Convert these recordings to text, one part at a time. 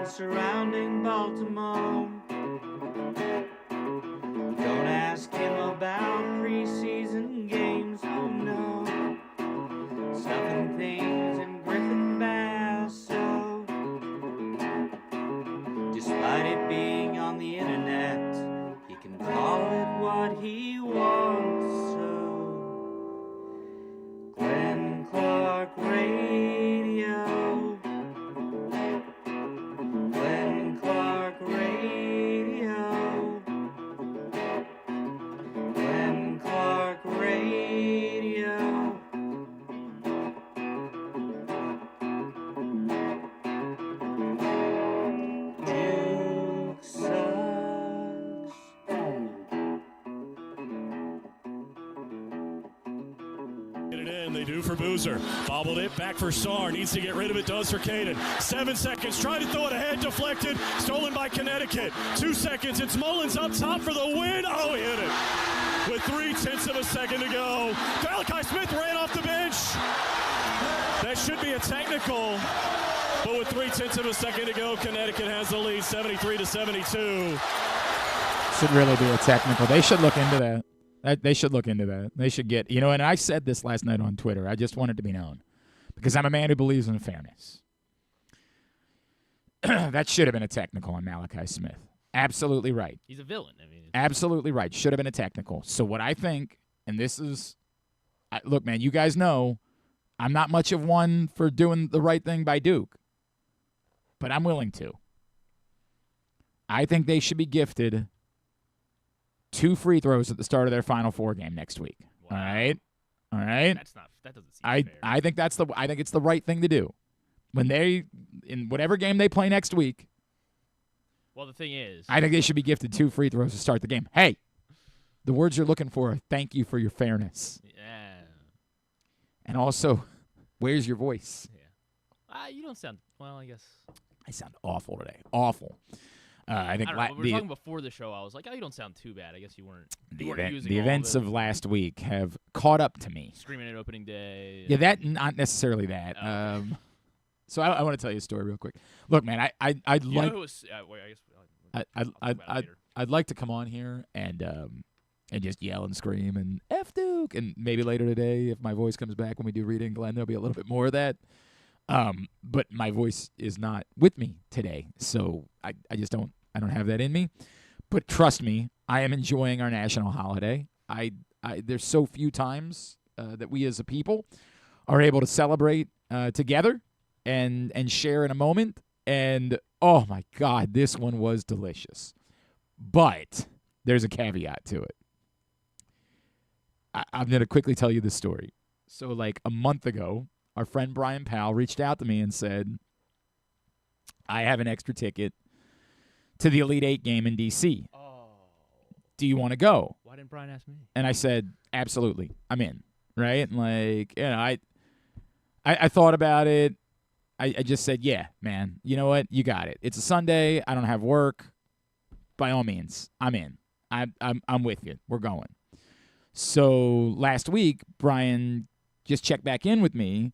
surrounding Baltimore. Don't ask him about preseason games, oh no. Stuffing things in Griffin Basso. Despite it being on the internet, he can call it what he wants, so Glenn Clark Radio. Glenn Clark Radio. Glenn Clark Radio. Duke sucks. Get it in, they do for Boozer. Bobbled it, back for Sarr. Needs to get rid of it, does for Caden. 7 seconds, trying to throw it ahead, deflected. Stolen by Connecticut. 2 seconds, it's Mullins up top for the win. Oh, he hit it. With 3/10 of a second to go. Malachi Smith ran off the bench. That should be a technical. But with 3/10 of a second to go, Connecticut has the lead, 73-72. Should really be a technical. They should look into that. They should look into that. They should get, and I said this last night on Twitter. I just want it to be known because I'm a man who believes in fairness. That should have been a technical on Malachi Smith. Absolutely right. He's a villain. Absolutely right. Should have been a technical. So what I think, and this is, look, man, you guys know I'm not much of one for doing the right thing by Duke, but I'm willing to. I think they should be gifted 2 free throws at the start of their Final Four game next week. Wow. All right? That doesn't seem fair. I think it's the right thing to do. When they, in whatever game they play next week. Well, the thing is, I think they should be gifted 2 free throws to start the game. Hey, the words you're looking for are thank you for your fairness. Yeah. And also, where's your voice? Yeah. You don't sound, well, I guess. I sound awful today. Awful. I think I don't know. We were talking before the show. I was like, oh, you don't sound too bad. I guess you weren't. Using the events of last week have caught up to me. Screaming at opening day. Yeah, that not necessarily that. So I want to tell you a story real quick. Look, man, I'd like. I'd like to come on here and just yell and scream and F Duke, and maybe later today, if my voice comes back when we do reading Glenn, there'll be a little bit more of that. But my voice is not with me today, so I just don't have that in me. But trust me, I am enjoying our national holiday. There's so few times that we as a people are able to celebrate together and share in a moment. And oh my God, this one was delicious. But there's a caveat to it. I'm going to quickly tell you this story. So like a month ago, our friend Brian Powell reached out to me and said, I have an extra ticket to the Elite Eight game in D.C. Oh. Do you want to go? Why didn't Brian ask me? And I said, absolutely. I'm in. Right? And like, I thought about it. I just said, yeah, man, you know what? You got it. It's a Sunday. I don't have work. By all means, I'm in. I'm with you. We're going. So last week, Brian just checked back in with me,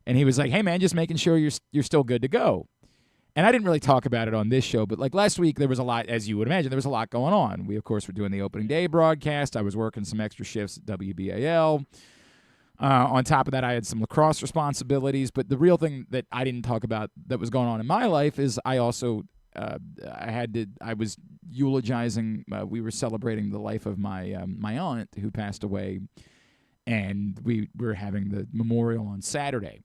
and he was like, hey, man, just making sure you're still good to go. And I didn't really talk about it on this show, but like last week, there was a lot, as you would imagine, there was a lot going on. We, of course, were doing the opening day broadcast. I was working some extra shifts at WBAL. On top of that, I had some lacrosse responsibilities. But the real thing that I didn't talk about that was going on in my life is I also I was eulogizing. We were celebrating the life of my aunt who passed away, and we were having the memorial on Saturday.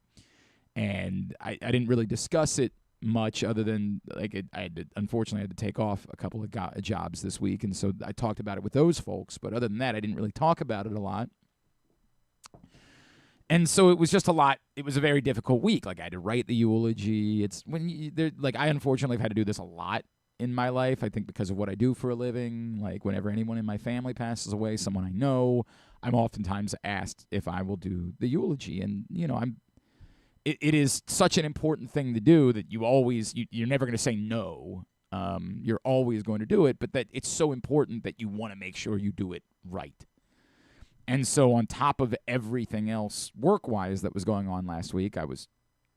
And I didn't really discuss it much other than unfortunately I had to take off a couple of jobs this week, and so I talked about it with those folks. But other than that, I didn't really talk about it a lot. And so it was just a lot. It was a very difficult week. Like I had to write the eulogy. It's when I unfortunately have had to do this a lot in my life. I think because of what I do for a living. Like whenever anyone in my family passes away, someone I know, I'm oftentimes asked if I will do the eulogy. And it is such an important thing to do that you're never going to say no. You're always going to do it, but that it's so important that you want to make sure you do it right. And so on top of everything else work-wise that was going on last week, I was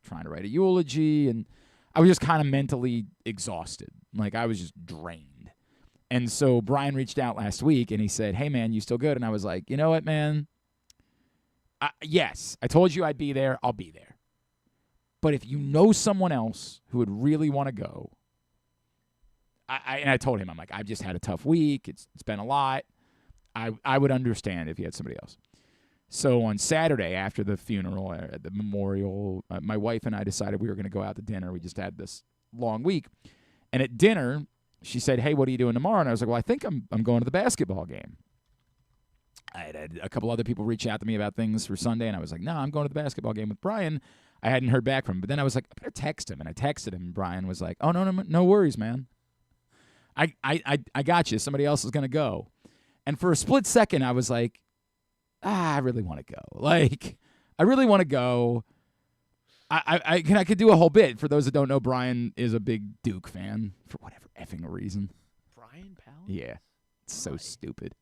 trying to write a eulogy, and I I was just kind of mentally exhausted. Like, I was just drained. And so Brian reached out last week, and he said, hey, man, you still good? And I was like, you know what, man? Yes, I told you I'd be there. I'll be there. But if you know someone else who would really want to go, and I told him, I'm like, I've just had a tough week. It's been a lot. I would understand if you had somebody else. So on Saturday after the funeral, at the memorial, my wife and I decided we were going to go out to dinner. We just had this long week. And at dinner, she said, hey, what are you doing tomorrow? And I was like, well, I think I'm going to the basketball game. I had a couple other people reach out to me about things for Sunday, and I was like, no, I'm going to the basketball game with Brian. I hadn't heard back from him. But then I was like, I better text him. And I texted him, and Brian was like, oh, no worries, man. I got you. Somebody else is going to go. And for a split second, I was like, I really want to go. Like, I really want to go. I could do a whole bit. For those that don't know, Brian is a big Duke fan for whatever effing reason. Brian Powell? Yeah. It's so Why? stupid.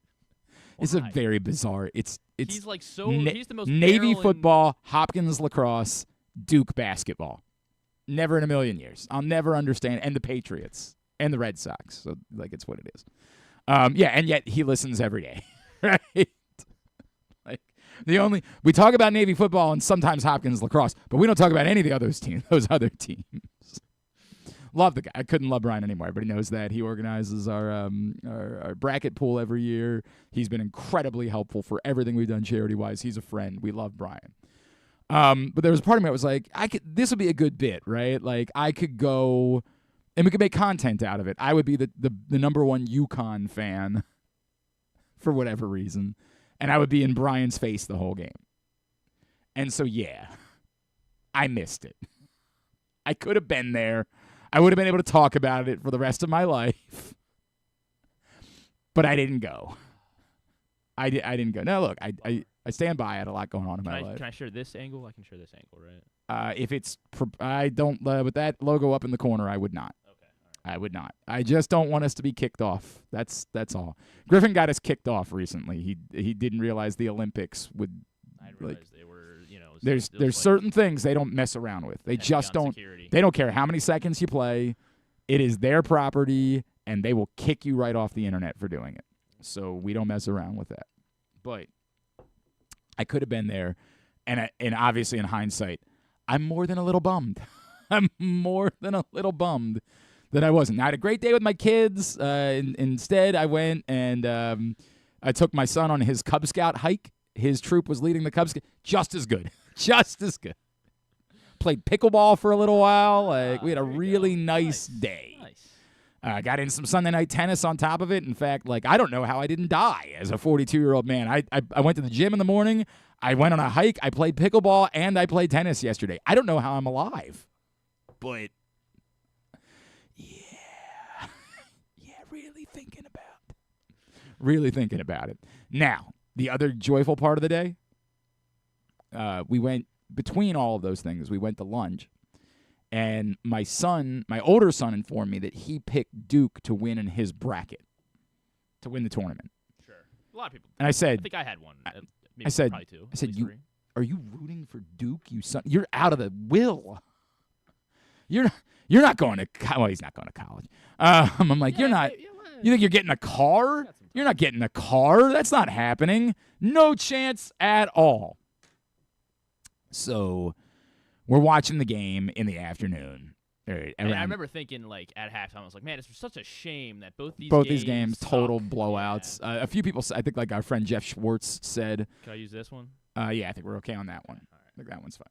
Why? It's a very bizarre. It's he's like he's the most Navy barreling- football, Hopkins lacrosse, Duke basketball. Never in a million years. I'll never understand. And the Patriots and the Red Sox. So, like, it's what it is. Yeah, and yet he listens every day, right? Like, we talk about Navy football and sometimes Hopkins lacrosse, but we don't talk about any of the those other teams. Love the guy. I couldn't love Brian anymore. Everybody knows that. He organizes our bracket pool every year. He's been incredibly helpful for everything we've done charity-wise. He's a friend. We love Brian. But there was a part of me that was like, this would be a good bit, right? Like, I could go and we could make content out of it. I would be the number one UConn fan for whatever reason, and I would be in Brian's face the whole game. And so, yeah, I missed it. I could have been there. I would have been able to talk about it for the rest of my life, but I didn't go. I didn't go. Now, look, I stand by. I had a lot going on in my life. Can I share this angle? I can share this angle, right? If it's, I don't, with that logo up in the corner, I would not. Okay. All right. I would not. I just don't want us to be kicked off. That's all. Griffin got us kicked off recently. He didn't realize the Olympics would. I realized they were, There's like certain things they don't mess around with. They just don't. Security. They don't care how many seconds you play. It is their property, and they will kick you right off the internet for doing it. So we don't mess around with that. But I could have been there, and obviously in hindsight, I'm more than a little bummed. I'm more than a little bummed that I wasn't. I had a great day with my kids. Instead, I went and I took my son on his Cub Scout hike. His troop was leading the Cub Scout. Just as good. Just as good. Played pickleball for a little while. We had a really nice day. Nice. Got in some Sunday night tennis on top of it. In fact, I don't know how I didn't die as a 42-year-old man. I went to the gym in the morning. I went on a hike. I played pickleball, and I played tennis yesterday. I don't know how I'm alive. But, yeah. Yeah, really thinking about it. Now, the other joyful part of the day, we went, between all of those things, we went to lunch. And my older son informed me that he picked Duke to win in his bracket, to win the tournament. Sure. A lot of people. And I said, I think I had one. Maybe I said, probably two. I said, at least three. Are you rooting for Duke, you son? You're out of the will. You're not going to well, he's not going to college. I'm like, you're not. You think you're getting a car? You're not getting a car. That's not happening. No chance at all. So we're watching the game in the afternoon. And I remember thinking, at halftime, I was like, man, it's such a shame that both these games total suck. blowouts. Yeah. A few people, I think, our friend Jeff Schwartz said. Can I use this one? Yeah, I think we're okay on that one. All right. I think that one's fine.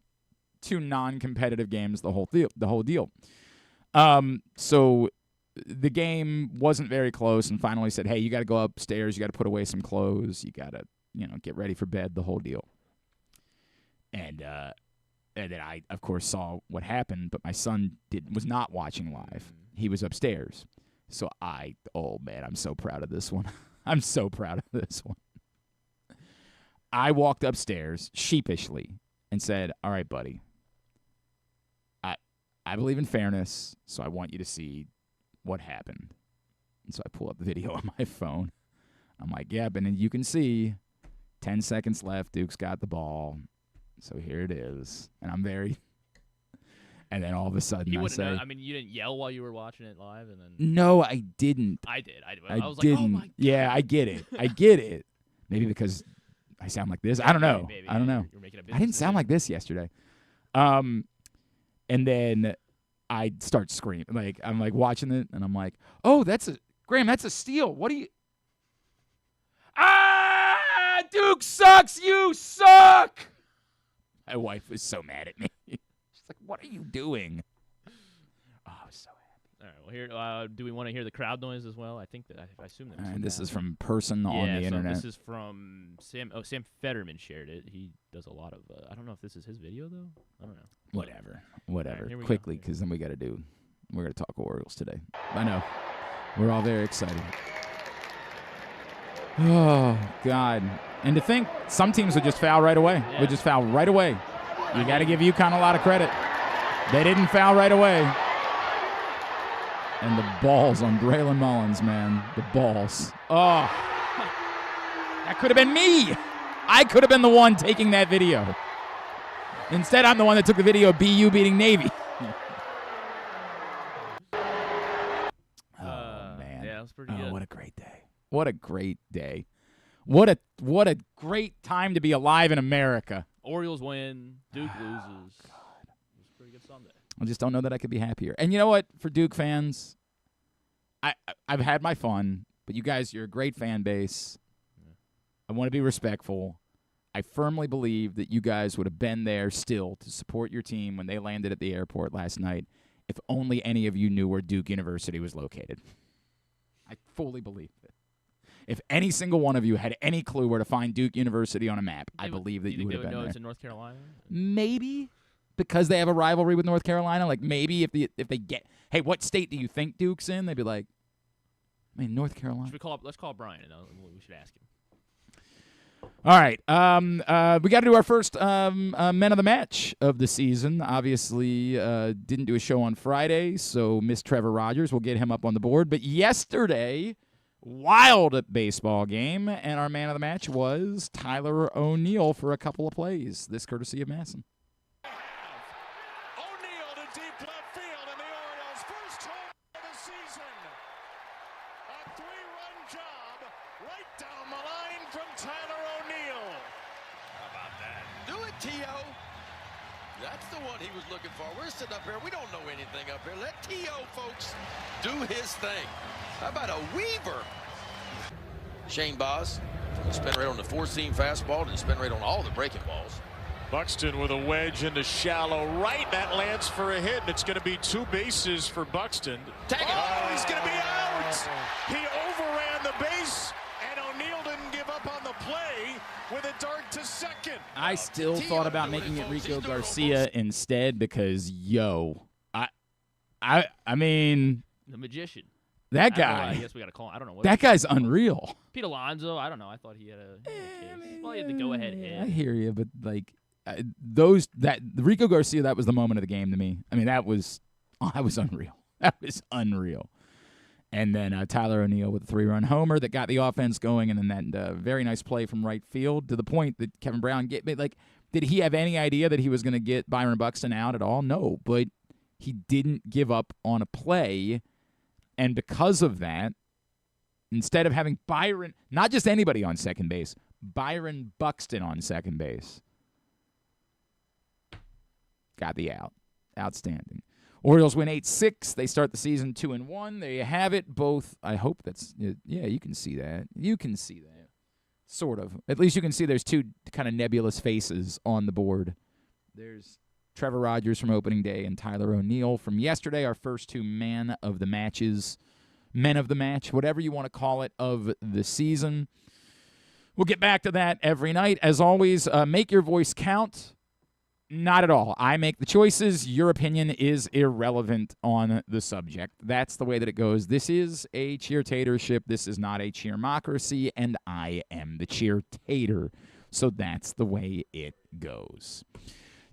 2 non-competitive games, the whole deal. So the game wasn't very close, and finally said, hey, you got to go upstairs. You got to put away some clothes. You got to, get ready for bed, the whole deal. And then I, of course, saw what happened, but my son was not watching live. He was upstairs. So oh, man, I'm so proud of this one. I'm so proud of this one. I walked upstairs sheepishly and said, all right, buddy, I believe in fairness, so I want you to see what happened. And so I pull up the video on my phone. I'm like, yeah, but you can see 10 seconds left. Duke's got the ball. So here it is. And I'm very And then all of a sudden You I wouldn't say, know. I mean, you didn't yell while you were watching it live, and then no, I didn't. I did. I was didn't. like, oh my God. Yeah, I get it. I get it. Maybe because I sound like this. I don't know. Maybe, I don't know. You're making a I didn't sound like this yesterday. And then I start screaming. Like, I'm like watching it, and I'm like, oh, Graham, that's a steal. What do you? Ah, Duke sucks. You suck. My wife was so mad at me. She's like, what are you doing? Oh, I was so happy. All right. Well, here, do we want to hear the crowd noise as well? I think that I assume that. And this is from person on the internet. This is from Sam. Oh, Sam Fetterman shared it. He does a lot of. I don't know if this is his video though. I don't know. Whatever. Right, here we Quickly, go. because then we're gonna talk Orioles today. I know. We're all very excited. Oh God! And to think some teams would just foul right away. Yeah. Would just foul right away. You got to give UConn a lot of credit. They didn't foul right away. And the balls on Braylon Mullins, man. The balls. Oh. That could have been me. I could have been the one taking that video. Instead, I'm the one that took the video of BU beating Navy. Oh, man. Yeah, it was pretty good. What a great day. What a great day. What a great time to be alive in America. Orioles win. Duke loses. God. It was a pretty good Sunday. I just don't know that I could be happier. And you know what? For Duke fans, I've had my fun, but you guys, you're a great fan base. Yeah. I want to be respectful. I firmly believe that you guys would have been there still to support your team when they landed at the airport last night if only any of you knew where Duke University was located. I fully believe it. If any single one of you had any clue where to find Duke University on a map, I believe that you would have been know there. It's in North Carolina. Maybe because they have a rivalry with North Carolina. Like maybe if they get, hey, what state do you think Duke's in? They'd be like, I mean, North Carolina. Let's call Brian, and we should ask him. All right. We got to do our first men of the match of the season. Obviously, didn't do a show on Friday, so missed Trevor Rogers. We'll get him up on the board. But yesterday, wild baseball game, and our man of the match was Tyler O'Neill for a couple of plays. This courtesy of Masson. O'Neill to deep left field, and the Orioles' first home of the season. A three-run job right down the line from Tyler O'Neill. How about that? Do it, T.O. That's the one he was looking for. We're sitting up here. We don't know anything up here. Let T.O., folks, do his thing. How about a Weaver? Shane Boz, from the spin rate on the four-seam fastball to the spin rate on all the breaking balls. Buxton with a wedge into shallow right. That lands for a hit, and it's going to be two bases for Buxton. Tag it. Oh, he's going to be out. He overran the base, and O'Neill didn't give up on the play with a dart to second. I still thought about making it Rico Garcia instead because, I mean, The magician. that I don't know, guy. I guess we got to call him. I don't know. What That guy's unreal. Pete Alonso. I don't know. I thought he had a case. Well, he had the go-ahead hit. I hear you, but like the Rico Garcia, that was the moment of the game to me. I mean, that was unreal. That was unreal. And then Tyler O'Neill with a 3-run homer that got the offense going, and then that very nice play from right field to the point that Kevin Brown did he have any idea that he was going to get Byron Buxton out at all? No, but he didn't give up on a play, and because of that, instead of having Byron, not just anybody on second base, Byron Buxton on second base, got the out. Outstanding. Orioles win 8-6. They start the season 2-1. There you have it. Both, I hope that's, yeah, you can see that. You can see that. Sort of. At least you can see there's two kind of nebulous faces on the board. There's Trevor Rogers from opening day and Tyler O'Neill from yesterday, our first two men of the match, whatever you want to call it, of the season. We'll get back to that every night. As always, make your voice count. Not at all. I make the choices. Your opinion is irrelevant on the subject. That's the way that it goes. This is a cheer-tatership. This is not a cheer-mocracy, and I am the cheer-tater. So that's the way it goes.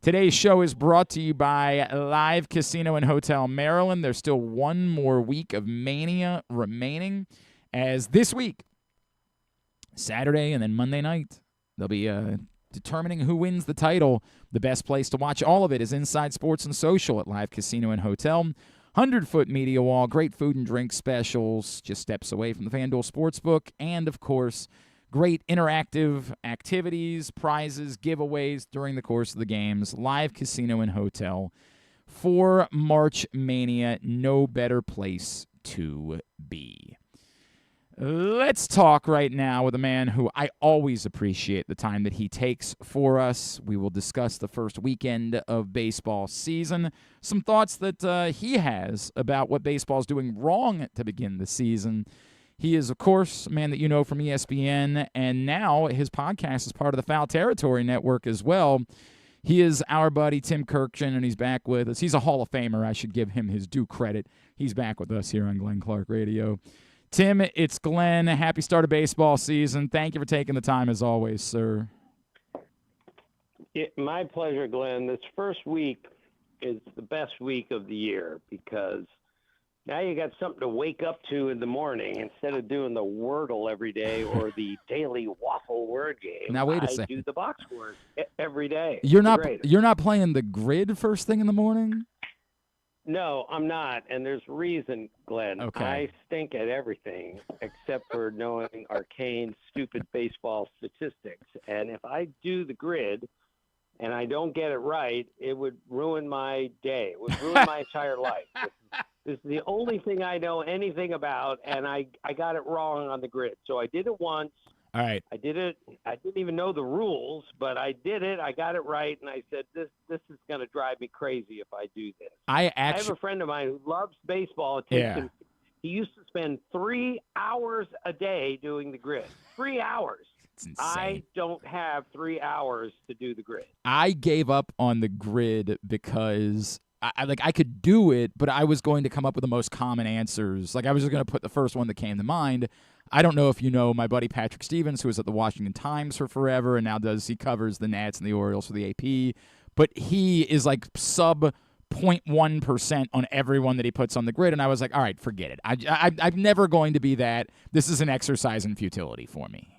Today's show is brought to you by Live Casino and Hotel Maryland. There's still one more week of Mania remaining, as this week, Saturday and then Monday night, there'll be determining who wins the title. The best place to watch all of it is Inside Sports and Social at Live Casino and Hotel. 100-foot media wall, great food and drink specials, just steps away from the FanDuel Sportsbook, and, of course, great interactive activities, prizes, giveaways during the course of the games. Live Casino and Hotel. For March Mania, no better place to be. Let's talk right now with a man who I always appreciate the time that he takes for us. We will discuss the first weekend of baseball season, some thoughts that he has about what baseball is doing wrong to begin the season. He is, of course, a man that you know from ESPN, and now his podcast is part of the Foul Territory Network as well. He is our buddy Tim Kurkjian, and he's back with us. He's a Hall of Famer. I should give him his due credit. He's back with us here on Glenn Clark Radio. Tim, it's Glenn. Happy start of baseball season. Thank you for taking the time, as always, sir. My pleasure, Glenn. This first week is the best week of the year because now you got something to wake up to in the morning instead of doing the Wordle every day or the daily waffle word game. Now wait a I second. do the box word every day. You're not playing the grid first thing in the morning? No, I'm not, and there's reason, Glenn. Okay. I stink at everything except for knowing arcane, stupid baseball statistics. And if I do the grid and I don't get it right, it would ruin my day. It would ruin my entire life. This is the only thing I know anything about, and I got it wrong on the grid. So I did it once. All right. I did it. I didn't even know the rules, but I did it. I got it right, and I said, this is going to drive me crazy if I do this. I have a friend of mine who loves baseball. He used to spend 3 hours a day doing the grid. 3 hours. It's insane. I don't have 3 hours to do the grid. I gave up on the grid because I could do it, but I was going to come up with the most common answers. Like I was just going to put the first one that came to mind. I don't know if you know my buddy Patrick Stevens, who was at the Washington Times for forever and now he covers the Nats and the Orioles for the AP, but he is like sub 0.1% on everyone that he puts on the grid, and I was like, all right, forget it. I'm never going to be that. This is an exercise in futility for me.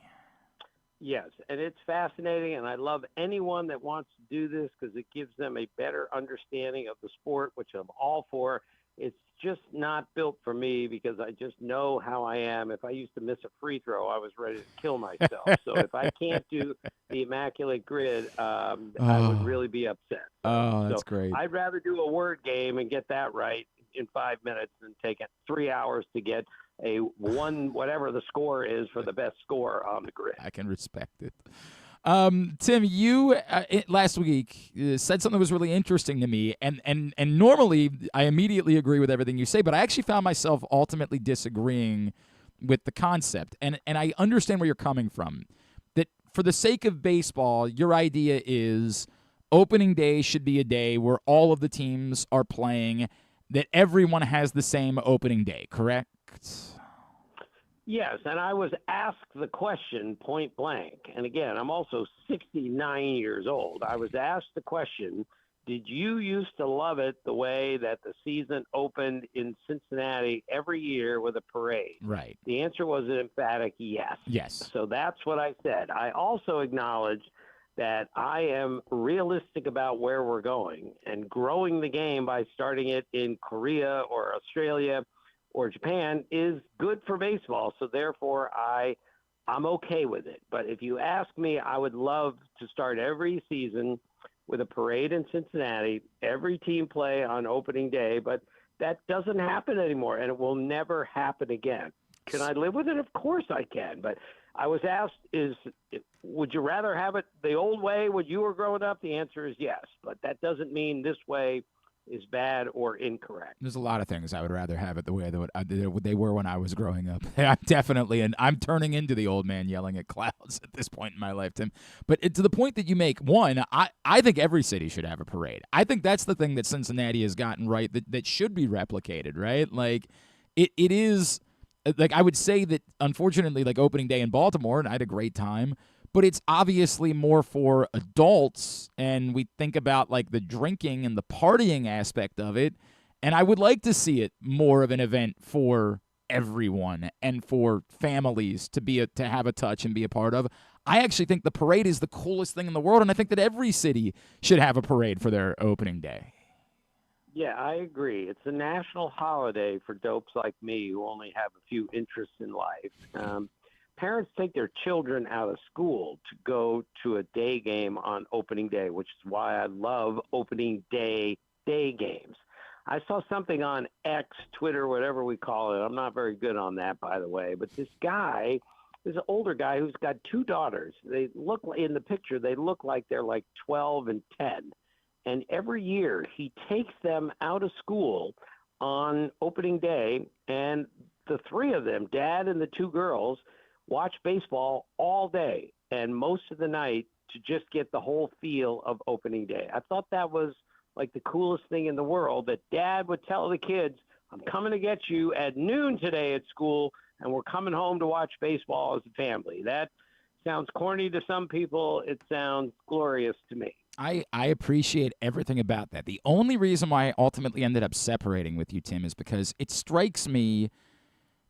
Yes, and it's fascinating, and I love anyone that wants to do this because it gives them a better understanding of the sport, which I'm all for. It's just not built for me because I just know how I am. If I used to miss a free throw, I was ready to kill myself. So if I can't do the immaculate grid, I would really be upset. That's great. I'd rather do a word game and get that right in 5 minutes than take it 3 hours to get a one, whatever the score is for the best score on the grid. I can respect it. Tim, you last week said something that was really interesting to me, and normally I immediately agree with everything you say, but I actually found myself ultimately disagreeing with the concept, and I understand where you're coming from. That for the sake of baseball, your idea is opening day should be a day where all of the teams are playing, that everyone has the same opening day, correct? Yes, and I was asked the question point blank. And again, I'm also 69 years old. I was asked the question, did you used to love it the way that the season opened in Cincinnati every year with a parade? Right. The answer was an emphatic yes. Yes. So that's what I said. I also acknowledge that I am realistic about where we're going, and growing the game by starting it in Korea or Australia or Japan is good for baseball. So therefore I'm okay with it. But if you ask me, I would love to start every season with a parade in Cincinnati, every team play on opening day, but that doesn't happen anymore, and it will never happen again. Can I live with it? Of course I can. But I was asked, would you rather have it the old way when you were growing up? The answer is yes, but that doesn't mean this way is bad or incorrect. There's a lot of things I would rather have it the way they were when I was growing up. I'm definitely, and I'm turning into the old man yelling at clouds at this point in my life, Tim. But to the point that you make, one, I think every city should have a parade. I think that's the thing that Cincinnati has gotten right that should be replicated, right? Like, it is, like, I would say that, unfortunately, like opening day in Baltimore, and I had a great time, but it's obviously more for adults, and we think about like the drinking and the partying aspect of it, and I would like to see it more of an event for everyone and for families to have a touch and be a part of. I actually think the parade is the coolest thing in the world, and I think that every city should have a parade for their opening day. Yeah, I agree. It's a national holiday for dopes like me who only have a few interests in life. Parents take their children out of school to go to a day game on opening day, which is why I love opening day games. I saw something on X, Twitter, whatever we call it. I'm not very good on that, by the way. But this guy is an older guy who's got two daughters. They look in the picture, they look like they're like 12 and 10. And every year he takes them out of school on opening day, and the three of them, dad and the two girls, watch baseball all day and most of the night to just get the whole feel of opening day. I thought that was like the coolest thing in the world, that dad would tell the kids, I'm coming to get you at noon today at school, and we're coming home to watch baseball as a family. That sounds corny to some people. It sounds glorious to me. I appreciate everything about that. The only reason why I ultimately ended up separating with you, Tim, is because it strikes me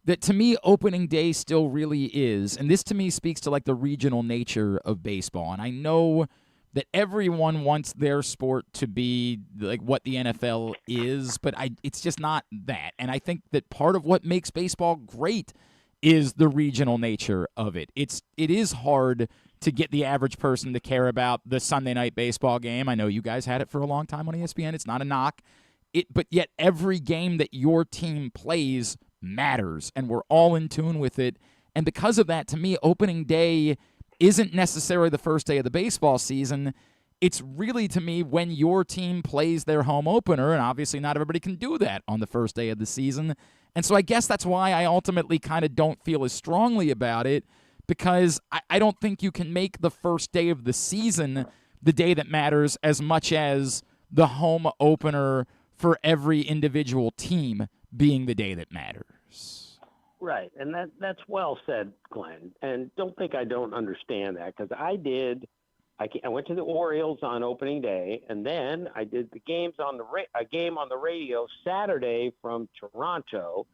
that, to me, opening day still really is, and this to me speaks to like the regional nature of baseball. And I know that everyone wants their sport to be like what the NFL is, but it's just not that. And I think that part of what makes baseball great is the regional nature of it. It is hard to get the average person to care about the Sunday night baseball game. I know you guys had it for a long time on ESPN. It's not a knock. But yet every game that your team plays matters, and we're all in tune with it. And because of that, to me, opening day isn't necessarily the first day of the baseball season. It's really, to me, when your team plays their home opener, and obviously not everybody can do that on the first day of the season. And so I guess that's why I ultimately kind of don't feel as strongly about it, because I don't think you can make the first day of the season the day that matters as much as the home opener for every individual team being the day that matters. Right, and that's well said, Glenn. And don't think I don't understand that, because I went to the Orioles on opening day, and then I did the games on a game on the radio Saturday from Toronto.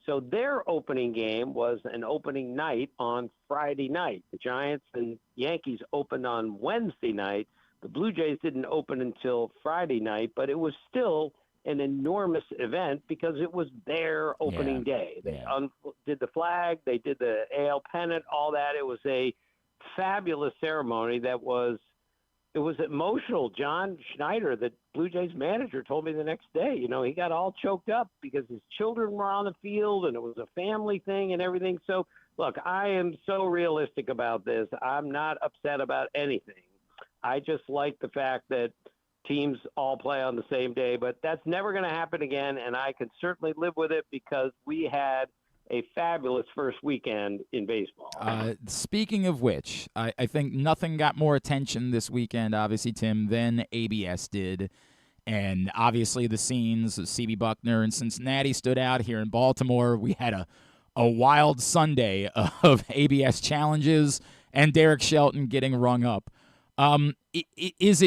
So their opening game was an opening night on Friday night. The Giants and Yankees opened on Wednesday night. The Blue Jays didn't open until Friday night, but it was still an enormous event because it was their opening day. They did the flag, they did the AL pennant, all that. It was a fabulous ceremony it was emotional. John Schneider, the Blue Jays manager, told me the next day, he got all choked up because his children were on the field and it was a family thing and everything. So, look, I am so realistic about this. I'm not upset about anything. I just like the fact that teams all play on the same day, but that's never going to happen again, and I can certainly live with it because we had a fabulous first weekend in baseball. Speaking of which, I think nothing got more attention this weekend, obviously, Tim, than ABS did. And obviously the scenes of C.B. Buckner and Cincinnati stood out. Here in Baltimore, we had a wild Sunday of ABS challenges and Derek Shelton getting rung up. Is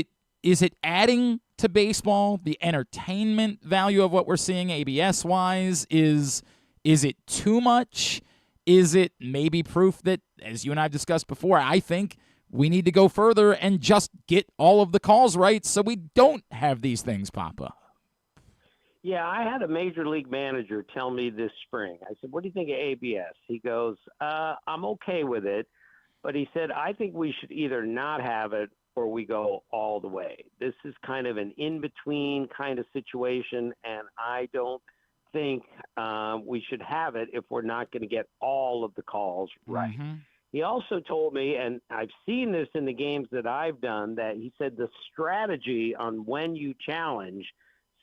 it adding to baseball, the entertainment value of what we're seeing ABS-wise? Is it too much? Is it maybe proof that, as you and I have discussed before, I think we need to go further and just get all of the calls right so we don't have these things pop up? Yeah, I had a major league manager tell me this spring. I said, what do you think of ABS? He goes, I'm okay with it. But he said, I think we should either not have it or we go all the way. This is kind of an in-between kind of situation, and I don't think we should have it if we're not going to get all of the calls right. Mm-hmm. He also told me, and I've seen this in the games that I've done, that he said the strategy on when you challenge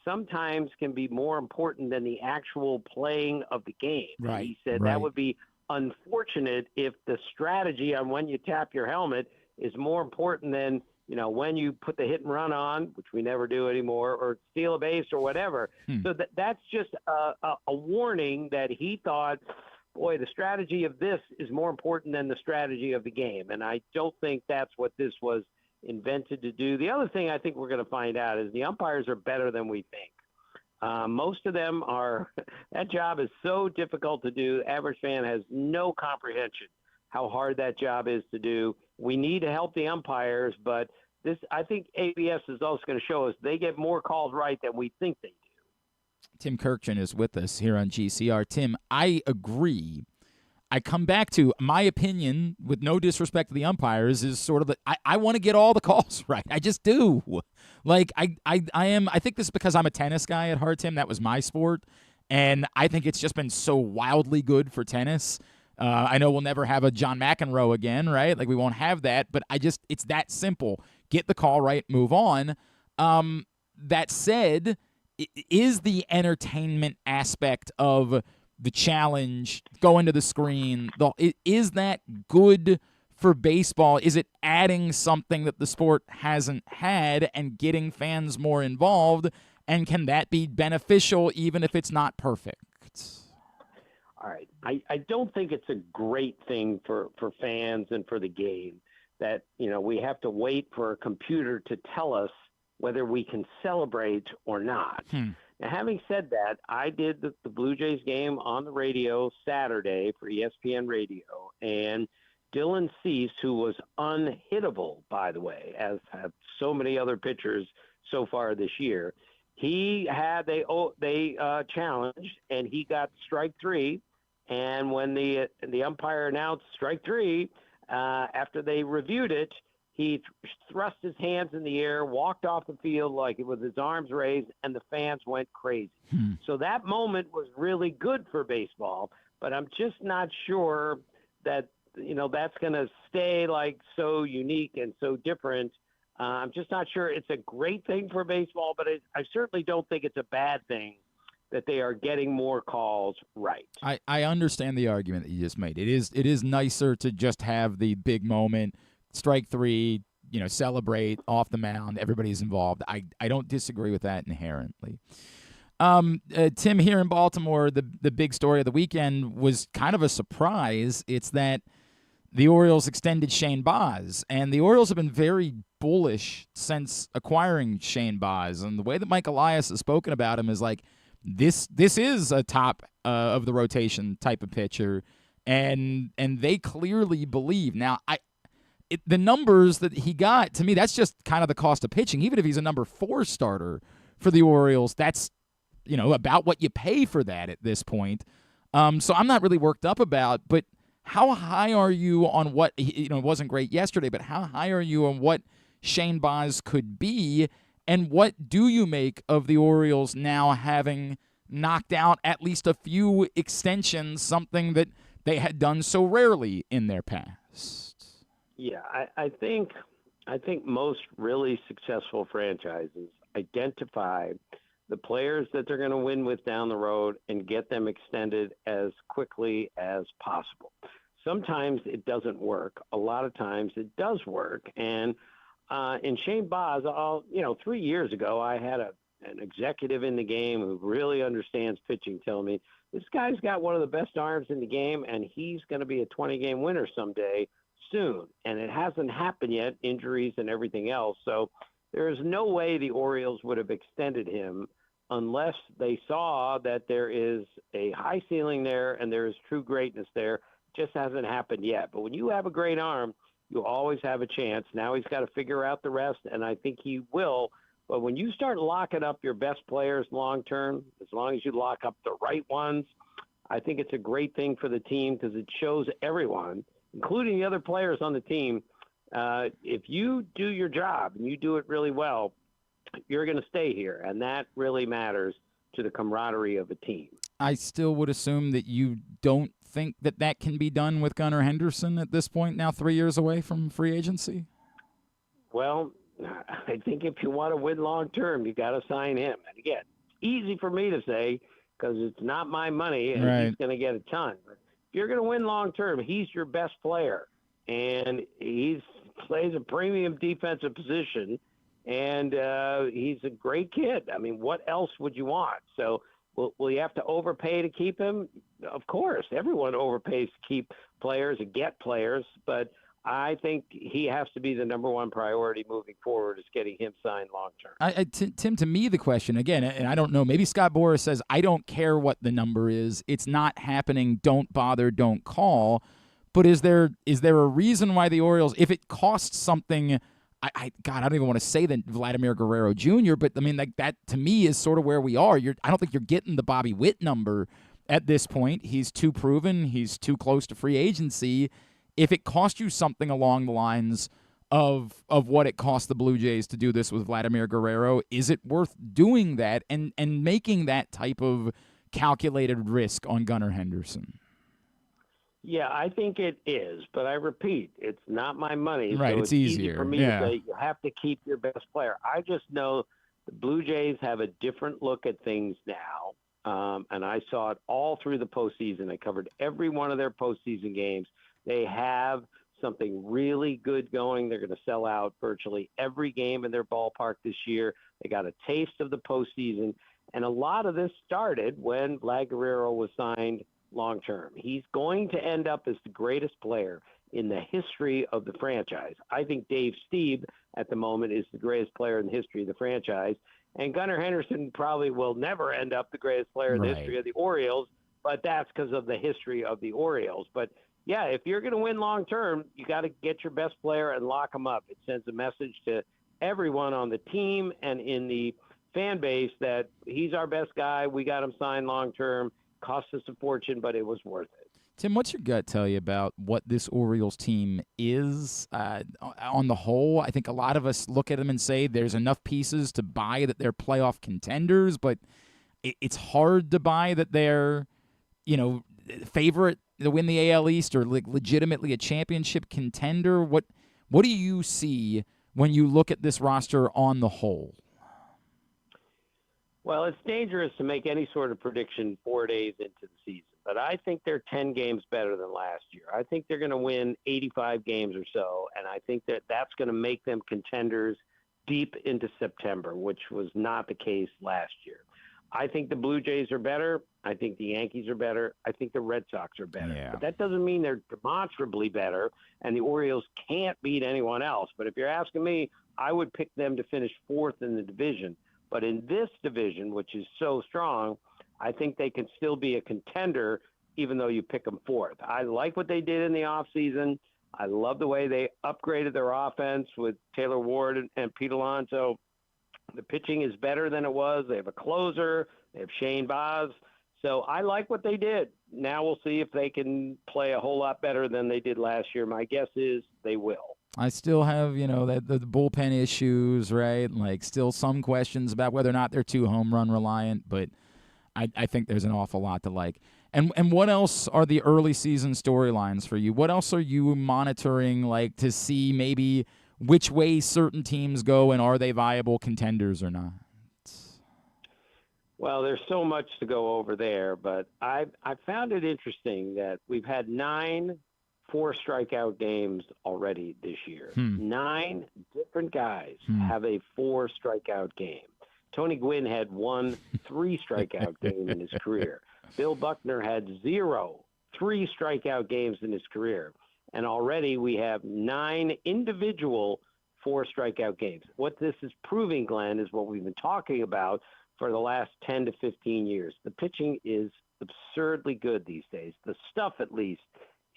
sometimes can be more important than the actual playing of the game. Right. He said that would be unfortunate if the strategy on when you tap your helmet is more important than, when you put the hit and run on, which we never do anymore, or steal a base or whatever. So that's just a warning that he thought, boy, the strategy of this is more important than the strategy of the game. And I don't think that's what this was invented to do. The other thing I think we're going to find out is the umpires are better than we think. Most of them are – that job is so difficult to do. Average fan has no comprehension how hard that job is to do. We need to help the umpires, but I think ABS is also going to show us they get more calls right than we think they do. Tim Kurkjian is with us here on GCR. Tim, I agree. I come back to my opinion, with no disrespect to the umpires, is sort of I want to get all the calls right. I just do. Like I think this is because I'm a tennis guy at heart, Tim. That was my sport, and I think it's just been so wildly good for tennis. I know we'll never have a John McEnroe again, right? Like we won't have that, but it's that simple. Get the call right, move on. That said, is the entertainment aspect of the challenge, going to the screen, is that good for baseball? Is it adding something that the sport hasn't had and getting fans more involved? And can that be beneficial even if it's not perfect? All right. I don't think it's a great thing for fans and for the game that, we have to wait for a computer to tell us whether we can celebrate or not. Now, having said that, I did the Blue Jays game on the radio Saturday for ESPN Radio, and Dylan Cease, who was unhittable, by the way, as have so many other pitchers so far this year, they challenged, and he got strike three. And when the umpire announced strike three, after they reviewed it, he thrust his hands in the air, walked off the field like with his arms raised, and the fans went crazy. So that moment was really good for baseball, but I'm just not sure that, that's going to stay like so unique and so different. I'm just not sure it's a great thing for baseball, but I certainly don't think it's a bad thing that they are getting more calls right. I understand the argument that you just made. It is nicer to just have the big moment, strike three, celebrate off the mound. Everybody's involved. I don't disagree with that inherently. Tim, here in Baltimore, the big story of the weekend was kind of a surprise. It's that the Orioles extended Shane Baz, and the Orioles have been very bullish since acquiring Shane Baz. And the way that Mike Elias has spoken about him is like, this is a top of the rotation type of pitcher, and they clearly believe. Now, the numbers that he got, to me, that's just kind of the cost of pitching. Even if he's a number 4 starter for the Orioles, that's about what you pay for that at this point. So I'm not really worked up about, but how high are you on what, it wasn't great yesterday, but how high are you on what Shane Baz could be, and what do you make of the Orioles now having knocked out at least a few extensions, something that they had done so rarely in their past? Yeah, I think most really successful franchises identify the players that they're going to win with down the road and get them extended as quickly as possible. Sometimes it doesn't work. A lot of times it does work. And in Shane Baz, 3 years ago, I had an executive in the game who really understands pitching tell me, this guy's got one of the best arms in the game, and he's going to be a 20-game winner someday soon. And it hasn't happened yet, injuries and everything else. So there is no way the Orioles would have extended him unless they saw that there is a high ceiling there and there is true greatness there. It just hasn't happened yet. But when you have a great arm, you always have a chance. Now he's got to figure out the rest, and I think he will. But when you start locking up your best players long-term, as long as you lock up the right ones, I think it's a great thing for the team because it shows everyone, including the other players on the team, if you do your job and you do it really well, you're going to stay here, and that really matters to the camaraderie of a team. I still would assume that you don't think that can be done with Gunnar Henderson at this point, now 3 years away from free agency? Well, I think if you want to win long-term, you got to sign him. And again, easy for me to say because it's not my money and right. He's going to get a ton. But if you're going to win long-term, he's your best player. And he plays a premium defensive position, and he's a great kid. I mean, what else would you want? So will you have to overpay to keep him? Of course. Everyone overpays to keep players and get players, but I think he has to be the number one priority moving forward is getting him signed long-term. Tim, to me, the question, again, and I don't know, maybe Scott Boras says, I don't care what the number is. It's not happening. Don't bother. Don't call. But is there a reason why the Orioles, if it costs something, I don't even want to say that Vladimir Guerrero Jr., but I mean, like, that to me is sort of where we are. I don't think you're getting the Bobby Witt number at this point. He's too proven. He's too close to free agency. If it cost you something along the lines of what it cost the Blue Jays to do this with Vladimir Guerrero, is it worth doing that and making that type of calculated risk on Gunnar Henderson? Yeah, I think it is, but I repeat, it's not my money. Right, so it's easy easier. for me to say you have to keep your best player. I just know the Blue Jays have a different look at things now, and I saw it all through the postseason. I covered every one of their postseason games. They have something really good going. They're going to sell out virtually every game in their ballpark this year. They got a taste of the postseason, and a lot of this started when Vlad Guerrero was signed long-term. He's going to end up as the greatest player in the history of the franchise. I think Dave Stieb at the moment is the greatest player in the history of the franchise. And Gunnar Henderson probably will never end up the greatest player in the history of the Orioles, but that's because of the history of the Orioles. But yeah, if you're going to win long-term, you got to get your best player and lock him up. It sends a message to everyone on the team and in the fan base that he's our best guy. We got him signed long-term. Cost us a fortune, but it was worth it. Tim, what's your gut tell you about what this Orioles team is on the whole? I think a lot of us look at them and say there's enough pieces to buy that they're playoff contenders, but it's hard to buy that they're, favorite to win the AL East or legitimately a championship contender. What do you see when you look at this roster on the whole? Well, it's dangerous to make any sort of prediction 4 days into the season, but I think they're 10 games better than last year. I think they're going to win 85 games or so, and I think that that's going to make them contenders deep into September, which was not the case last year. I think the Blue Jays are better. I think the Yankees are better. I think the Red Sox are better. Yeah. But that doesn't mean they're demonstrably better, and the Orioles can't beat anyone else. But if you're asking me, I would pick them to finish fourth in the division. But in this division, which is so strong, I think they can still be a contender even though you pick them fourth. I like what they did in the offseason. I love the way they upgraded their offense with Taylor Ward and Pete Alonso. The pitching is better than it was. They have a closer. They have Shane Baz. So I like what they did. Now we'll see if they can play a whole lot better than they did last year. My guess is they will. I still have, the bullpen issues, right? Like, still some questions about whether or not they're too home run reliant, but I think there's an awful lot to like. And what else are the early season storylines for you? What else are you monitoring, like, to see maybe which way certain teams go and are they viable contenders or not? Well, there's so much to go over there, but I found it interesting that we've had 9 4-strikeout games already this year. 9 different guys have a 4-strikeout game. Tony Gwynn had 1 3-strikeout game in his career. Bill Buckner had 0 3-strikeout games in his career. And already we have 9 individual 4-strikeout games. What this is proving, Glenn, is what we've been talking about for the last 10 to 15 years. The pitching is absurdly good these days. The stuff, at least,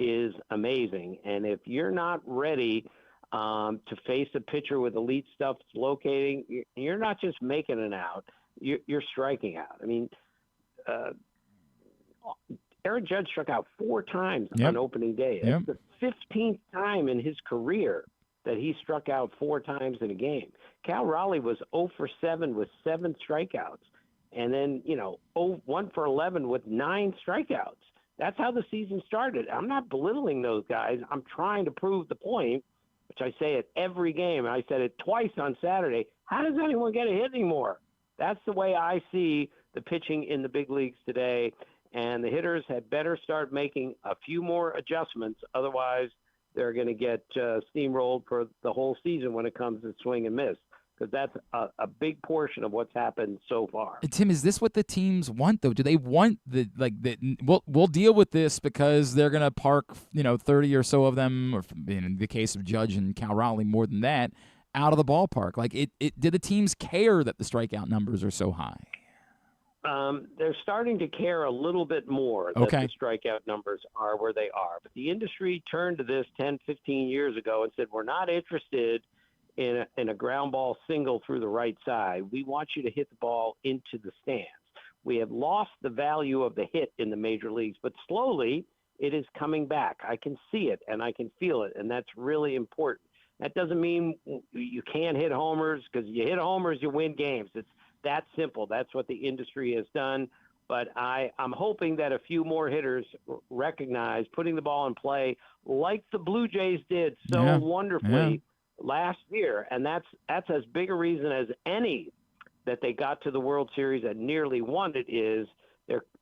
is amazing. And if you're not ready to face a pitcher with elite stuff locating, you're not just making an out, you're striking out. I mean, Aaron Judge struck out 4 times on opening day. That's the 15th time in his career that he struck out 4 times in a game. Cal Raleigh was 0 for 7 with 7 strikeouts. And then, 1 for 11 with 9 strikeouts. That's how the season started. I'm not belittling those guys. I'm trying to prove the point, which I say at every game. I said it twice on Saturday. How does anyone get a hit anymore? That's the way I see the pitching in the big leagues today. And the hitters had better start making a few more adjustments. Otherwise, they're going to get steamrolled for the whole season when it comes to swing and miss. Because that's a big portion of what's happened so far. Tim, is this what the teams want, though? Do they want we'll deal with this because they're going to park 30 or so of them, or in the case of Judge and Cal Raleigh, more than that, out of the ballpark? Like, did the teams care that the strikeout numbers are so high? they're starting to care a little bit more that the strikeout numbers are where they are. But the industry turned to this 10, 15 years ago and said, we're not interested in a ground ball single through the right side. We want you to hit the ball into the stands. We have lost the value of the hit in the major leagues, but slowly it is coming back. I can see it and I can feel it, and that's really important. That doesn't mean you can't hit homers, because you hit homers, you win games. It's that simple. That's what the industry has done. But I'm hoping that a few more hitters recognize putting the ball in play like the Blue Jays did so wonderfully last year. And that's as big a reason as any that they got to the World Series and nearly won it. Is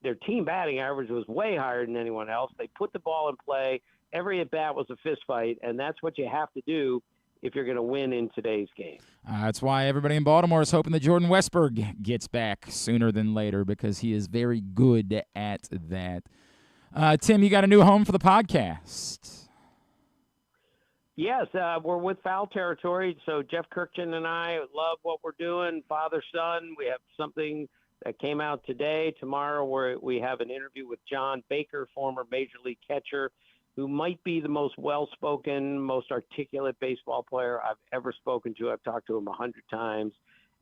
their team batting average was way higher than anyone else. They put the ball in play. Every at-bat was a fist fight, and that's what you have to do if you're going to win in today's game. That's why everybody in Baltimore is hoping that Jordan Westberg gets back sooner than later, because he is very good at that. Tim, you got a new home for the podcast. Yes, we're with Foul Territory, so Jeff Kurkjian and I love what we're doing, father-son. We have something that came out today. Tomorrow we have an interview with John Baker, former Major League catcher, who might be the most well-spoken, most articulate baseball player I've ever spoken to. I've talked to him 100 times.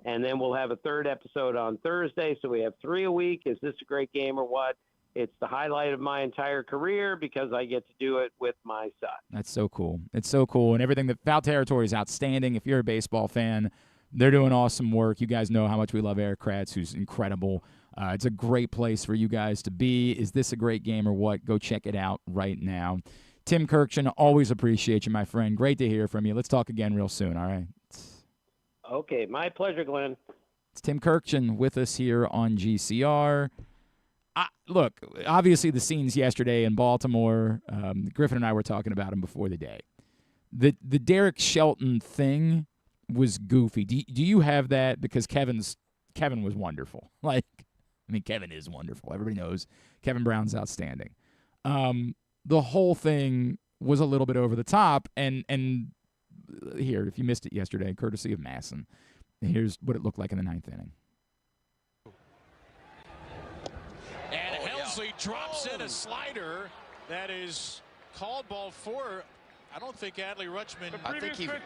And then we'll have a third episode on Thursday. So we have 3 a week. Is this a great game or what? It's the highlight of my entire career because I get to do it with my son. That's so cool. It's so cool. And everything that Foul Territory is outstanding. If you're a baseball fan, they're doing awesome work. You guys know how much we love Eric Kratz, who's incredible. It's a great place for you guys to be. Is this a great game or what? Go check it out right now. Tim Kurkjian, always appreciate you, my friend. Great to hear from you. Let's talk again real soon, all right? Okay, my pleasure, Glenn. It's Tim Kurkjian with us here on GCR. Look, obviously the scenes yesterday in Baltimore, Griffin and I were talking about them before the day. The Derek Shelton thing was goofy. Do you have that? Because Kevin was wonderful. Kevin is wonderful. Everybody knows Kevin Brown's outstanding. The whole thing was a little bit over the top, and here, if you missed it yesterday, courtesy of Masson, here's what it looked like in the 9th inning. And Helsley drops in a slider that is called ball 4. I don't think Adley Rutschman. I think he did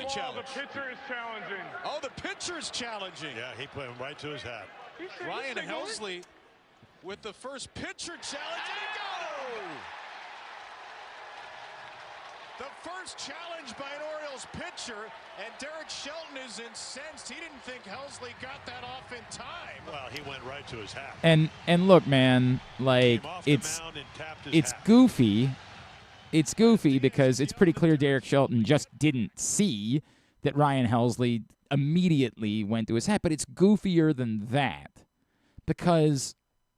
challenge. The pitcher is challenging. Oh, the pitcher's challenging. Yeah, he put him right to his hat. Ryan Helsley with the first pitcher challenge. And go! The first challenge by an Orioles pitcher, and Derek Shelton is incensed. He didn't think Helsley got that off in time. Well, he went right to his hat. And look, man, it's goofy. It's goofy because it's pretty clear Derek Shelton just didn't see that Ryan Helsley immediately went to his hat. But it's goofier than that, because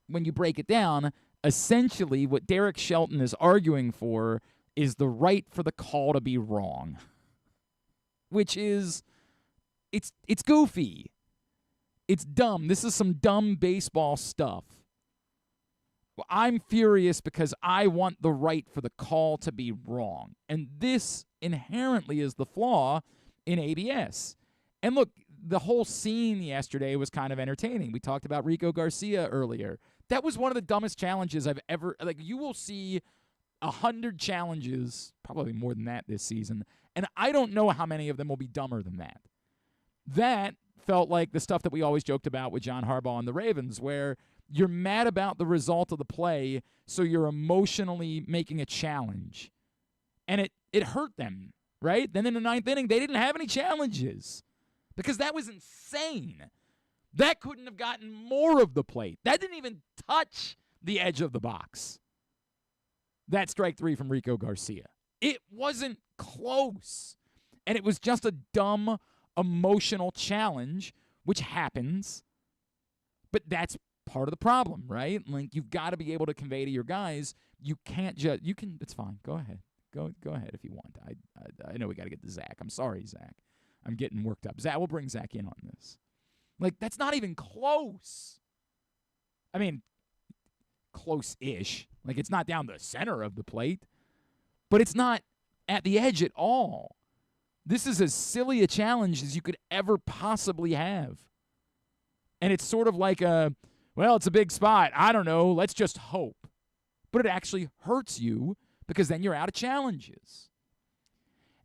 when you break it down, essentially what Derek Shelton is arguing for is the right for the call to be wrong, which is it's goofy. It's dumb. This is some dumb baseball stuff. I'm furious because I want the right for the call to be wrong. And this inherently is the flaw in ABS. And look, the whole scene yesterday was kind of entertaining. We talked about Rico Garcia earlier. That was one of the dumbest challenges I've ever, you will see 100 challenges, probably more than that this season, and I don't know how many of them will be dumber than that. That felt like the stuff that we always joked about with John Harbaugh and the Ravens, where you're mad about the result of the play, so you're emotionally making a challenge. And it hurt them, right? Then in the 9th inning, they didn't have any challenges because that was insane. That couldn't have gotten more of the plate. That didn't even touch the edge of the box. That strike 3 from Rico Garcia. It wasn't close. And it was just a dumb, emotional challenge, which happens. But that's part of the problem, right? You've got to be able to convey to your guys, you can't just, it's fine. Go ahead. Go ahead if you want. I know we got to get to Zach. I'm sorry, Zach. I'm getting worked up. We'll bring Zach in on this. That's not even close. I mean, close-ish. It's not down the center of the plate, but it's not at the edge at all. This is as silly a challenge as you could ever possibly have. And it's sort of like well, it's a big spot. I don't know. Let's just hope. But it actually hurts you because then you're out of challenges.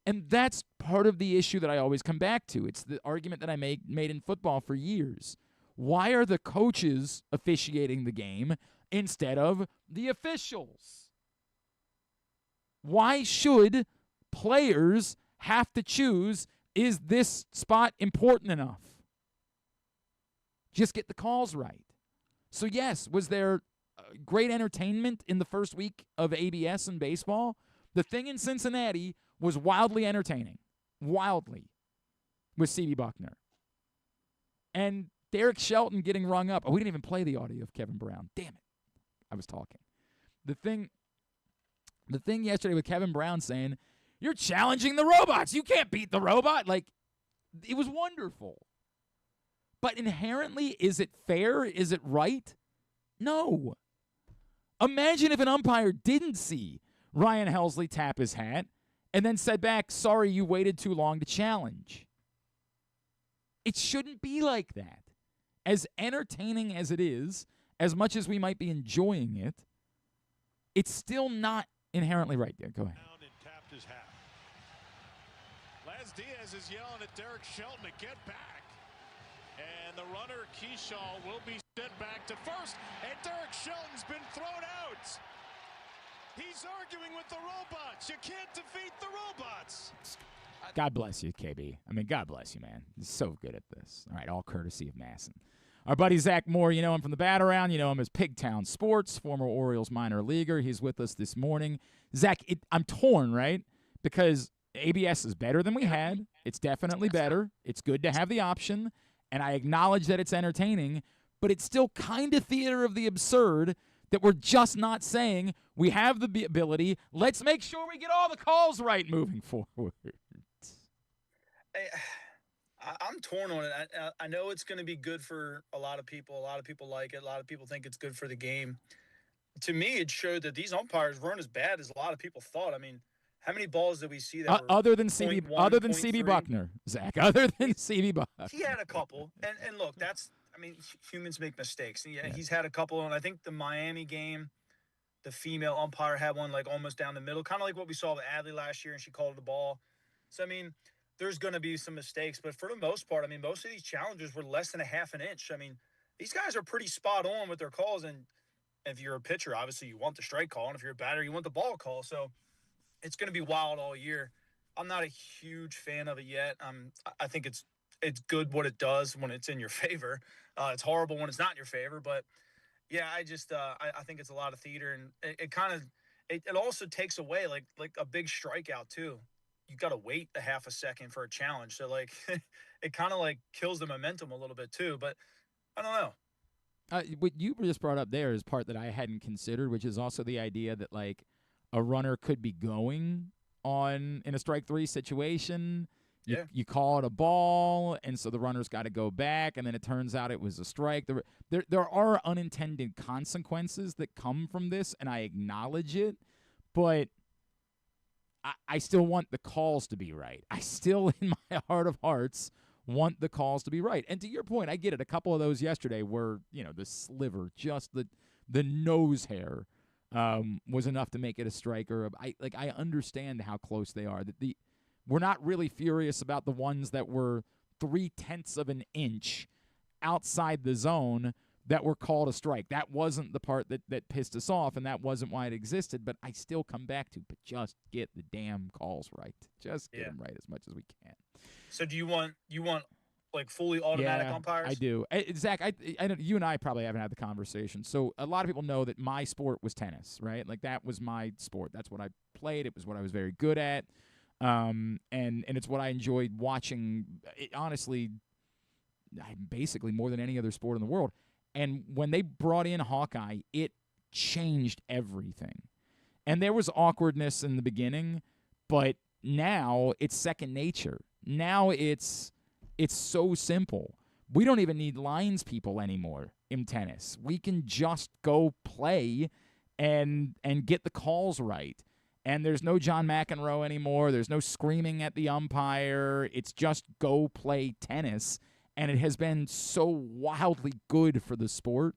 And that's part of the issue that I always come back to. It's the argument that I made in football for years. Why are the coaches officiating the game instead of the officials? Why should players have to choose, is this spot important enough? Just get the calls right. So yes, was there great entertainment in the first week of ABS in baseball? The thing in Cincinnati was wildly entertaining. Wildly. With C.B. Buckner. And Derek Shelton getting rung up. Oh, we didn't even play the audio of Kevin Brown. Damn it. I was talking. The thing yesterday with Kevin Brown saying, you're challenging the robots. You can't beat the robot. Like, it was wonderful. But inherently, is it fair? Is it right? No. Imagine if an umpire didn't see Ryan Helsley tap his hat and then said back, sorry, you waited too long to challenge. It shouldn't be like that. As entertaining as it is, as much as we might be enjoying it, it's still not inherently right. Yeah, go ahead. And tapped his hat. Laz Diaz is yelling at Derek Shelton to get back. And the runner, Keyshaw, will be sent back to first. And Derek Shelton's been thrown out. He's arguing with the robots. You can't defeat the robots. God bless you, KB. I mean, God bless you, man. He's so good at this. All right, all courtesy of Masson. Our buddy Zach Moore, you know him from the Bat Around. You know him as Pigtown Sports, former Orioles minor leaguer. He's with us this morning. Zach, I'm torn, right? Because ABS is better than we had. It's definitely better. It's good to have the option. And I acknowledge that it's entertaining, but it's still kind of theater of the absurd that we're just not saying we have the ability. Let's make sure we get all the calls right moving forward. I'm torn on it. I know it's going to be good for a lot of people. A lot of people like it. A lot of people think it's good for the game. To me, it showed that these umpires weren't as bad as a lot of people thought. I mean, how many balls did we see that were other than CB Buckner, Zach? Other than CB Buckner, he had a couple. And look, humans make mistakes. Yeah, he's had a couple. And I think the Miami game, the female umpire had one like almost down the middle, kind of like what we saw with Adley last year, and she called the ball. So I mean, there's going to be some mistakes, but for the most part, I mean, most of these challenges were less than a half an inch. I mean, these guys are pretty spot on with their calls, and if you're a pitcher, obviously you want the strike call, and if you're a batter, you want the ball call. So it's going to be wild all year. I'm not a huge fan of it yet. I think it's good what it does when it's in your favor. It's horrible when it's not in your favor, but yeah, I think it's a lot of theater, and it also takes away like a big strikeout too. You got to wait a half a second for a challenge. So like it kind of like kills the momentum a little bit too, but I don't know. What you just brought up there is part that I hadn't considered, which is also the idea that like a runner could be going in a strike three situation. You call it a ball, and so the runner's got to go back, and then it turns out it was a strike. There are unintended consequences that come from this, and I acknowledge it, but I still want the calls to be right. I still, in my heart of hearts, want the calls to be right. And to your point, I get it. A couple of those yesterday were, the sliver, just the nose hair was enough to make it a strike. I understand how close they are. We're not really furious about the ones that were 0.3 of an inch outside the zone that were called a strike. That wasn't the part that pissed us off, and that wasn't why it existed. But I still come back to, but just get the damn calls right. Just get them right as much as we can. So do you want like fully automatic umpires? I do. Zach, I know you and I probably haven't had the conversation. So a lot of people know that my sport was tennis, right? Like that was my sport. That's what I played. It was what I was very good at. And it's what I enjoyed watching, honestly, basically more than any other sport in the world. And when they brought in Hawkeye, it changed everything. And there was awkwardness in the beginning, but now it's second nature. Now it's so simple. We don't even need lines people anymore in tennis. We can just go play and get the calls right. And there's no John McEnroe anymore. There's no screaming at the umpire. It's just go play tennis. And it has been so wildly good for the sport.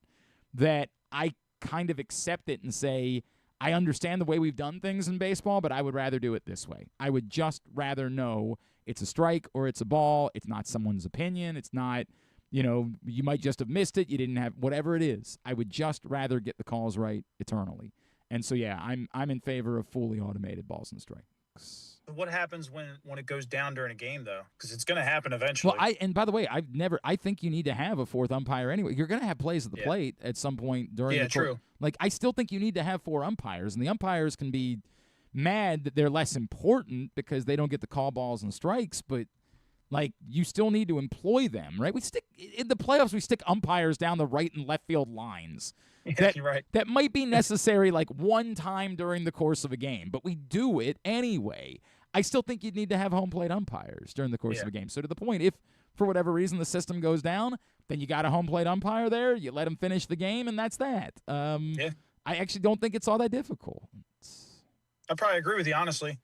that I kind of accept it and say, I understand the way we've done things in baseball, but I would rather do it this way. I would just rather know it's a strike or it's a ball. It's not someone's opinion. It's not, you might just have missed it. You didn't have whatever it is. I would just rather get the calls right eternally. And so, yeah, I'm in favor of fully automated balls and strikes. What happens when it goes down during a game, though? Because it's going to happen eventually. Well, and by the way, I think you need to have a fourth umpire anyway. You're going to have plays at the plate at some point during the course. True. Like, I still think you need to have 4 umpires, and the umpires can be mad that they're less important because they don't get to call balls and strikes, but like, you still need to employ them, right? In the playoffs, we stick umpires down the right and left field lines. Yeah, you're right. That might be necessary like one time during the course of a game, but we do it anyway. I still think you'd need to have home plate umpires during the course of a game. So to the point, if for whatever reason the system goes down, then you got a home plate umpire there, you let him finish the game, and that's that. I actually don't think it's all that difficult. I probably agree with you, honestly.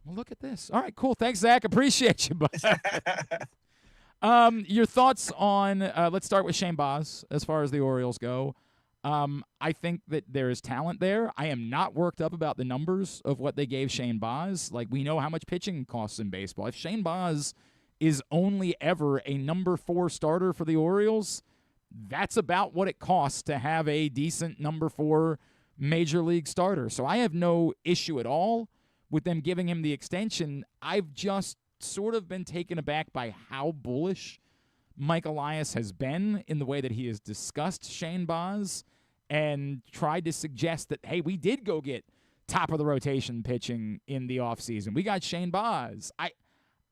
Well, look at this. All right, cool. Thanks, Zach. Appreciate you, bud. Your thoughts on let's start with Shane Baz as far as the Orioles go. I think that there is talent there. I am not worked up about the numbers of what they gave Shane Baz. Like, we know how much pitching costs in baseball. If Shane Baz is only ever a number 4 starter for the Orioles, that's about what it costs to have a decent number 4 major league starter. So I have no issue at all with them giving him the extension. I've just sort of been taken aback by how bullish Mike Elias has been in the way that he has discussed Shane Baz and tried to suggest that, hey, we did go get top of the rotation pitching in the offseason. We got Shane Baz.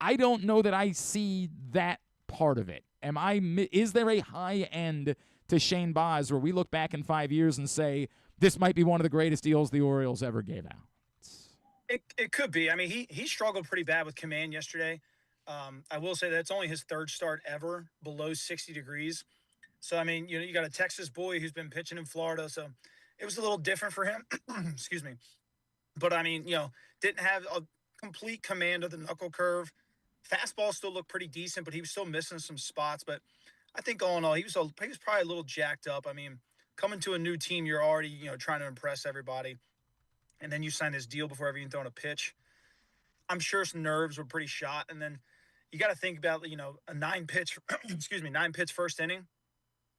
I don't know that I see that part of it. Is there a high end to Shane Baz where we look back in 5 years and say, this might be one of the greatest deals the Orioles ever gave out? It could be. I mean, he struggled pretty bad with command yesterday. I will say that it's only his 3rd start ever below 60 degrees. So, I mean, you got a Texas boy who's been pitching in Florida, so it was a little different for him. Excuse me. But, I mean, didn't have a complete command of the knuckle curve. Fastball still looked pretty decent, but he was still missing some spots. But I think all in all, he was probably a little jacked up. I mean, coming to a new team, you're already, trying to impress everybody. And then you sign this deal before ever even throwing a pitch. I'm sure some nerves were pretty shot. And then you got to think about, a 9-pitch, 9-pitch first inning.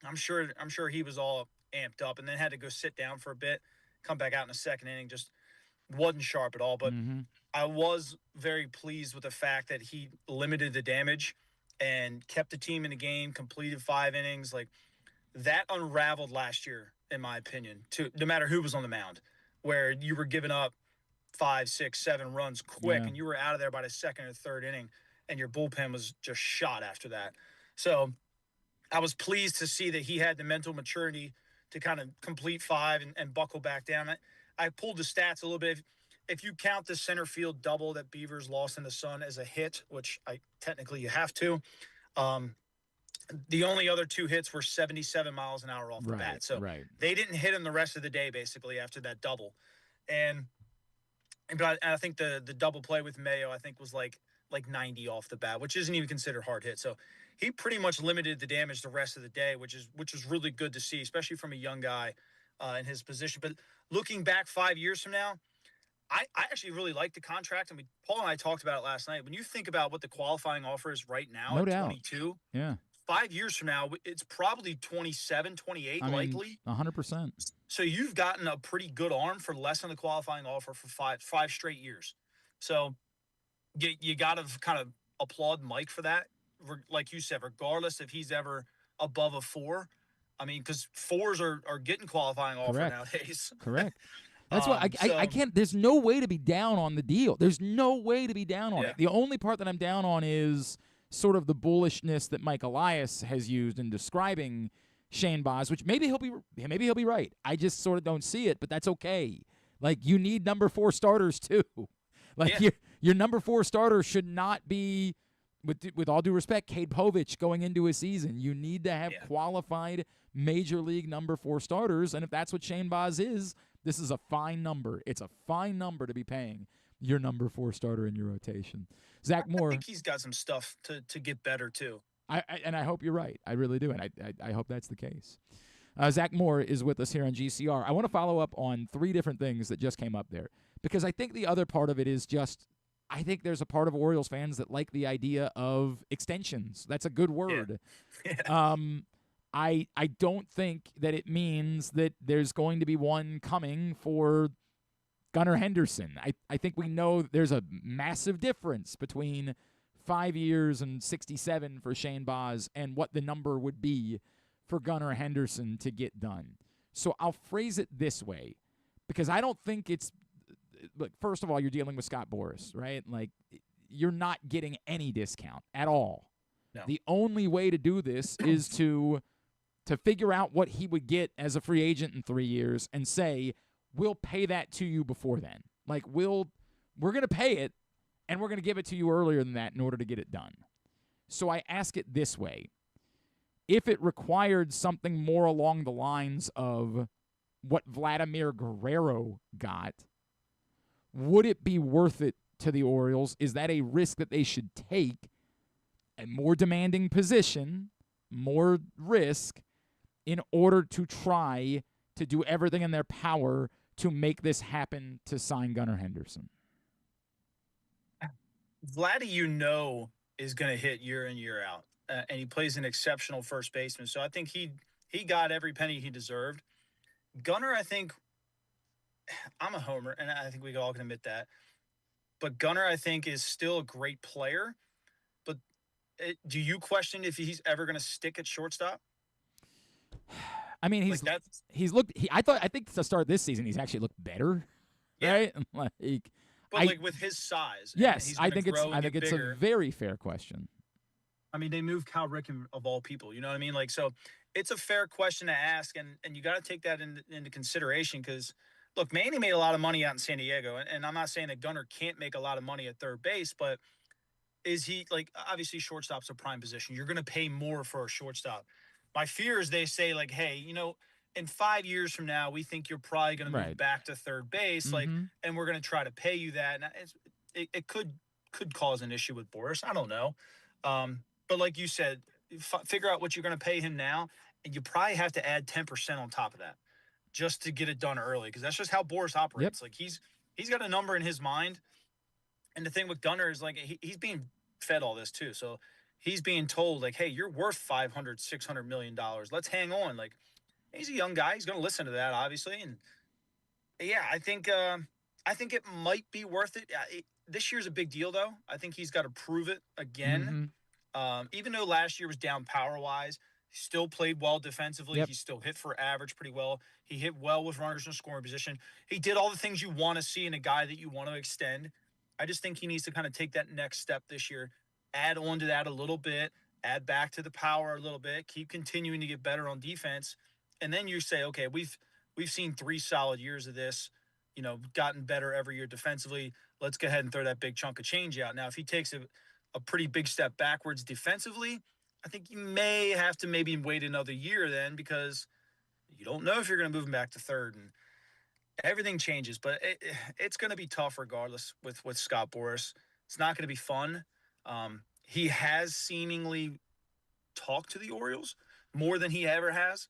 I'm sure he was all amped up and then had to go sit down for a bit, come back out in the 2nd inning, just wasn't sharp at all. But I was very pleased with the fact that he limited the damage and kept the team in the game, completed 5 innings. Like, that unraveled last year, in my opinion, no matter who was on the mound, where you were giving up 5, 6, 7 runs quick, and you were out of there by the 2nd or 3rd inning, and your bullpen was just shot after that. So I was pleased to see that he had the mental maturity to kind of complete 5 and buckle back down. I pulled the stats a little bit. If you count the center field double that Beavers lost in the sun as a hit, which technically you have to, the only other 2 hits were 77 miles an hour off the bat. So they didn't hit him the rest of the day, basically, after that double. But I think the double play with Mayo, I think, was like 90 off the bat, which isn't even considered hard hit. So he pretty much limited the damage the rest of the day, which is really good to see, especially from a young guy in his position. But looking back 5 years from now, I actually really like the contract. I mean, Paul and I talked about it last night. When you think about what the qualifying offer is right now at 22, 5 years from now, it's probably 27, 28, likely. 100%. So you've gotten a pretty good arm for less than the qualifying offer for five straight years. So you got to kind of applaud Mike for that. Like you said, regardless if he's ever above a 4. I mean, because 4s are getting qualifying offer nowadays. Correct. That's why I can't. There's no way to be down on the deal. There's no way to be down on it. The only part that I'm down on is sort of the bullishness that Mike Elias has used in describing Shane Baz, which maybe he'll be right. I just sort of don't see it, but that's okay. Like, you need number 4 starters too. Like, your number 4 starter should not be, with all due respect, Cade Povich going into a season. You need to have qualified major league number 4 starters, and if that's what Shane Baz is, this is a fine number. It's a fine number to be paying your number 4 starter in your rotation. Zach Moore. I think he's got some stuff to get better too. I hope you're right. I really do, and I hope that's the case. Zach Moore is with us here on GCR. I want to follow up on 3 different things that just came up there, because I think the other part of it is just, I think there's a part of Orioles fans that like the idea of extensions. That's a good word. Yeah. I don't think that it means that there's going to be one coming for Gunnar Henderson. I think we know there's a massive difference between 5 years and 67 for Shane Baz and what the number would be for Gunnar Henderson to get done. So I'll phrase it this way, because I don't think it's, look, first of all, you're dealing with Scott Boras, right? Like, you're not getting any discount at all. No. The only way to do this is to figure out what he would get as a free agent in 3 years and say, we'll pay that to you before then. Like, we're going to pay it, and we're going to give it to you earlier than that in order to get it done. So I ask it this way. If it required something more along the lines of what Vladimir Guerrero got, would it be worth it to the Orioles? Is that a risk that they should take? A more demanding position, more risk, in order to try to do everything in their power to make this happen to sign Gunnar Henderson? Vladdy, is going to hit year in, year out. And he plays an exceptional first baseman. So I think he got every penny he deserved. Gunnar, I think, I'm a homer, and I think we all can admit that. But Gunnar, I think, is still a great player. But do you question if he's ever going to stick at shortstop? I mean, I think to start this season, he's actually looked better, right? But with his size, yes, I think it's a very fair question. I mean, they moved Cal Ripken of all people. You know what I mean? So it's a fair question to ask, and you got to take that into consideration because, look, Manny made a lot of money out in San Diego, and I'm not saying that Gunnar can't make a lot of money at third base, but is he, obviously shortstop's a prime position. You're going to pay more for a shortstop. My fear is they say, hey, in 5 years from now, we think you're probably going to move back to third base, and we're going to try to pay you that. And it could cause an issue with Boras. I don't know. But like you said, figure out what you're going to pay him now, and you probably have to add 10% on top of that just to get it done early, because that's just how Boras operates. Yep. He's got a number in his mind, and the thing with Gunnar is he's being fed all this too. So he's being told hey, you're worth $500, $600 million. Let's hang on. He's a young guy. He's going to listen to that, obviously, and yeah, I think it might be worth it. This year's a big deal, though. I think he's got to prove it again. Even though last year was down power-wise, he still played well defensively. Yep. He still hit for average pretty well. He hit well with runners in scoring position. He did all the things you want to see in a guy that you want to extend. I just think he needs to kind of take that next step this year, add on to that a little bit, add back to the power a little bit, keep continuing to get better on defense. And then you say, okay, we've seen 3 solid years of this, gotten better every year defensively. Let's go ahead and throw that big chunk of change out. Now, if he takes a pretty big step backwards defensively, I think you may have to maybe wait another year then, because you don't know if you're going to move him back to third, and everything changes. But it's going to be tough regardless with Scott Boras. It's not going to be fun. He has seemingly talked to the Orioles more than he ever has.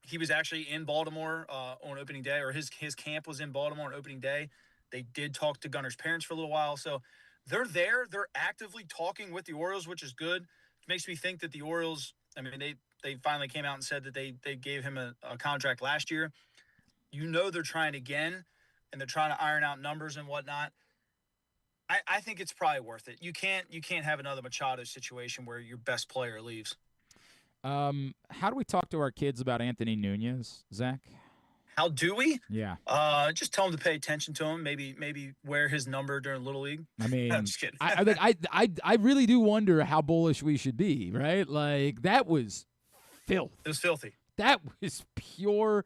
He was actually in Baltimore on opening day, or his camp was in Baltimore on opening day. They did talk to Gunnar's parents for a little while. So they're there. They're actively talking with the Orioles, which is good. It makes me think that the Orioles, I mean, they finally came out and said that they gave him a contract last year. They're trying again, and they're trying to iron out numbers and whatnot. I think it's probably worth it. You can't have another Machado situation where your best player leaves. How do we talk to our kids about Anthony Nunez, Zach? How do we? Yeah. Just tell him to pay attention to him. Maybe wear his number during Little League. I mean, I'm just kidding. I really do wonder how bullish we should be, right? That was filth. It was filthy. That was pure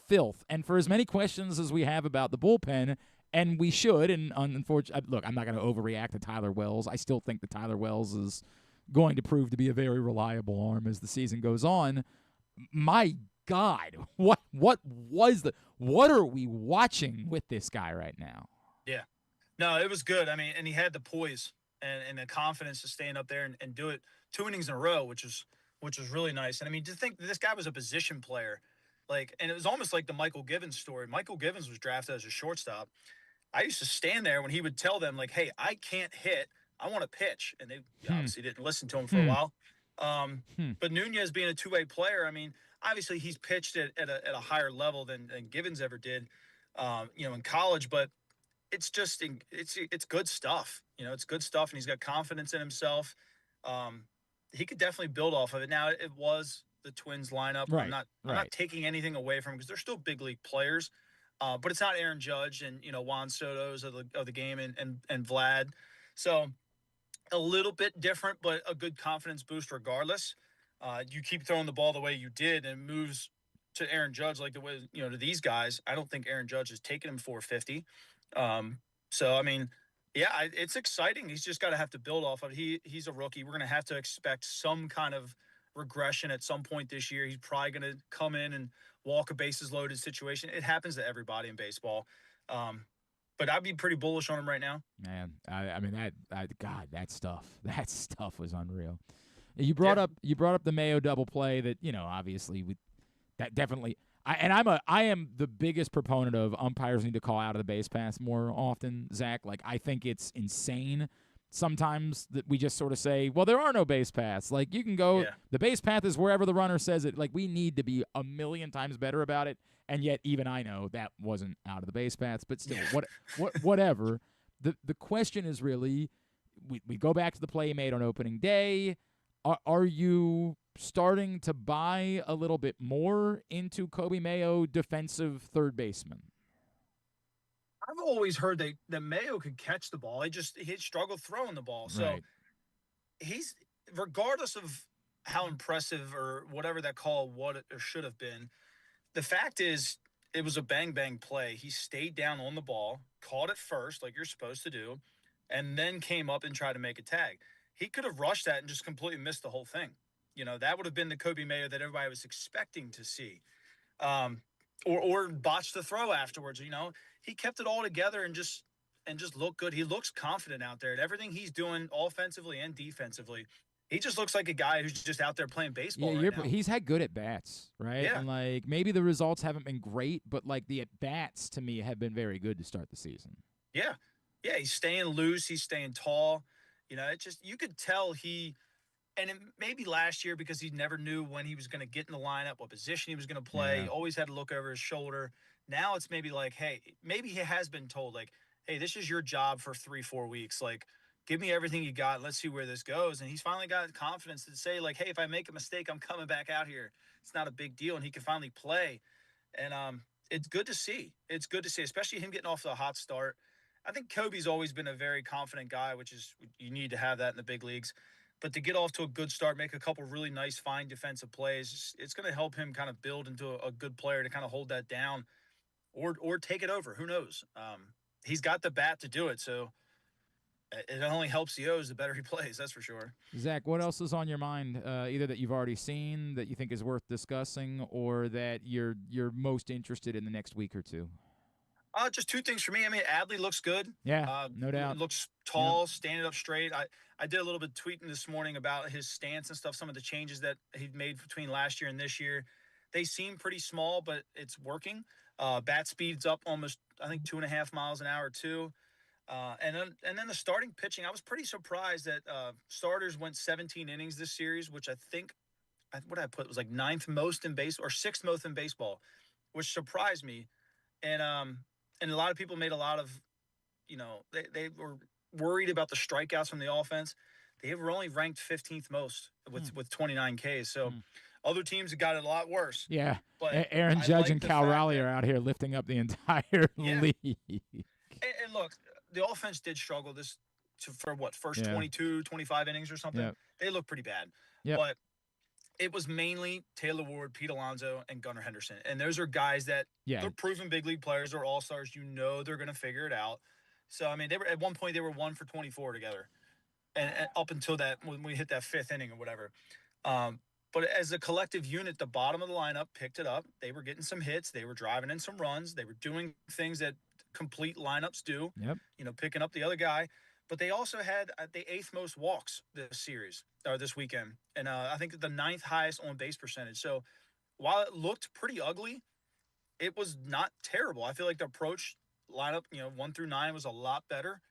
filth. And for as many questions as we have about the bullpen, and we should, and unfortunately, look, I'm not going to overreact to Tyler Wells. I still think that Tyler Wells is going to prove to be a very reliable arm as the season goes on. My God, what are we watching with this guy right now? Yeah. No, it was good. I mean, and he had the poise and the confidence to stand up there and do it 2 innings in a row, which was really nice. And I mean, to think that this guy was a position player. Like, and it was almost like the Michael Givens story. Michael Givens was drafted as a shortstop. I used to stand there when he would tell them, like, hey, I can't hit. I want to pitch. And they obviously didn't listen to him for a while. But Nunez being a two-way player, I mean, obviously he's pitched at a higher level than Givens ever did, in college. But it's just it's good stuff. It's good stuff, and he's got confidence in himself. He could definitely build off of it. Now, it was the Twins lineup. Right, I'm not taking anything away from him because they're still big league players. But it's not Aaron Judge and Juan Soto's of the game and Vlad. So a little bit different, but a good confidence boost regardless. You keep throwing the ball the way you did, and it moves to Aaron Judge like the way to these guys. I don't think Aaron Judge has taken him 450. So I mean, yeah, it's exciting. He's just got to have to build off of it. He's a rookie. We're going to have to expect some kind of regression at some point this year. He's probably going to come in and walk a bases loaded situation. It happens to everybody in baseball. But I'd be pretty bullish on him right now. Man, I mean that stuff was unreal. You brought up the Mayo double play that obviously that definitely. I am the biggest proponent of umpires need to call out of the base paths more often, Zach. Like, I think it's insane sometimes that we just sort of say, well, there are no base paths. Like, you can go, the base path is wherever the runner says it. Like, we need to be a million times better about it. And yet, even I know that wasn't out of the base paths. But still, whatever. The question is really, we go back to the play he made on opening day. Are you starting to buy a little bit more into Kobe Mayo, defensive third baseman? I've always heard that Mayo could catch the ball. He struggled throwing the ball. So he's, regardless of how impressive or whatever that call would or should have been, the fact is it was a bang-bang play. He stayed down on the ball, caught it first like you're supposed to do, and then came up and tried to make a tag. He could have rushed that and just completely missed the whole thing. That would have been the Kobe Mayo that everybody was expecting to see. Or botched the throw afterwards. He kept it all together and just looked good. He looks confident out there at everything he's doing offensively and defensively. He just looks like a guy who's just out there playing baseball right now. He's had good at-bats, right? Yeah. And, maybe the results haven't been great, but, the at-bats, to me, have been very good to start the season. Yeah. Yeah, he's staying loose. He's staying tall. You could tell and it maybe last year because he never knew when he was going to get in the lineup, what position he was going to play. Yeah. He always had to look over his shoulder. Now it's maybe like, hey, maybe he has been told, like, hey, this is your job for 3-4 weeks. Like, give me everything you got. Let's see where this goes. And he's finally got confidence to say, like, hey, if I make a mistake, I'm coming back out here. It's not a big deal. And he can finally play. And it's good to see. It's good to see, especially him getting off to a hot start. I think Kobe's always been a very confident guy, which is you need to have that in the big leagues. But to get off to a good start, make a couple really nice, fine defensive plays, it's going to help him kind of build into a good player to kind of hold that down or take it over. Who knows? He's got the bat to do it, so it only helps the O's the better he plays, that's for sure. Zach, what else is on your mind, either that you've already seen that you think is worth discussing or that you're most interested in the next week or two? Just two things for me. I mean, Adley looks good. Yeah, no doubt. Looks tall, standing up straight. I did a little bit of tweeting this morning about his stance and stuff, some of the changes that he'd made between last year and this year. They seem pretty small, but it's working. Bat speed's up almost, I think, 2.5 miles an hour, too. And then the starting pitching, I was pretty surprised that starters went 17 innings this series, which I think, what I put was like 9th most in baseball or 6th most in baseball, which surprised me. And a lot of people made a lot of, they were worried about the strikeouts from the offense. They were only ranked 15th most with 29 Ks. So other teams have got it a lot worse. Yeah. But Aaron Judge and Cal Raleigh are out here lifting up the entire league. And look, the offense did struggle first 22, 25 innings or something. Yep. They look pretty bad. Yep. But it was mainly Taylor Ward, Pete Alonso, and Gunnar Henderson. And those are guys that they're proven big league players. They're all-stars. They're going to figure it out. So, I mean, they were at one point, they were 1 for 24 together. And up until that, when we hit that 5th inning or whatever. But as a collective unit, the bottom of the lineup picked it up. They were getting some hits. They were driving in some runs. They were doing things that complete lineups do, picking up the other guy. But they also had the 8th most walks this weekend. And I think the 9th highest on base percentage. So while it looked pretty ugly, it was not terrible. I feel like the approach lineup, 1 through 9 was a lot better.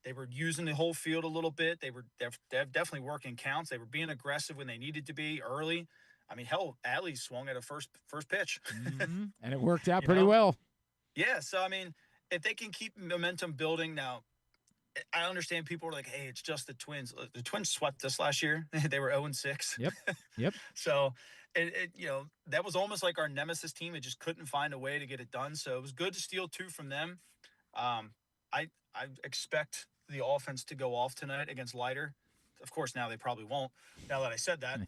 They were using the whole field a little bit. They were definitely working counts. They were being aggressive when they needed to be early. I mean, hell, Adley swung at a first pitch. Mm-hmm. And it worked out pretty well. Yeah, so, I mean, if they can keep momentum building now, I understand people are like, hey, it's just the Twins. The Twins swept us last year. They were 0-6. Yep. So, that was almost like our nemesis team. It just couldn't find a way to get it done. So it was good to steal 2 from them. I expect the offense to go off tonight against Leiter. Of course, now they probably won't, now that I said that.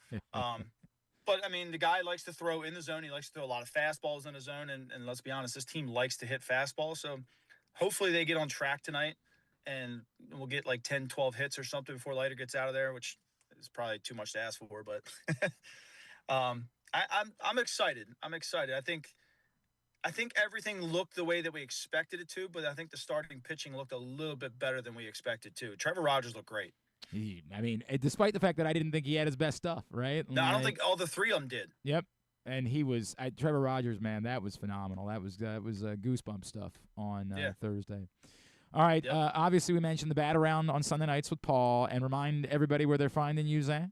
But, I mean, the guy likes to throw in the zone. He likes to throw a lot of fastballs in the zone. And let's be honest, this team likes to hit fastballs. So hopefully they get on track tonight and we'll get like 10, 12 hits or something before Leiter gets out of there, which is probably too much to ask for. But I'm excited. I think everything looked the way that we expected it to, but I think the starting pitching looked a little bit better than we expected to. Trevor Rogers looked great. I mean, despite the fact that I didn't think he had his best stuff, right? No, I don't think all the 3 of them did. Yep. And he was Trevor Rogers, man. That was phenomenal. That was goosebump stuff on Thursday. All right. Yep. Obviously, we mentioned the bat around on Sunday nights with Paul, and remind everybody where they're finding you, Zach.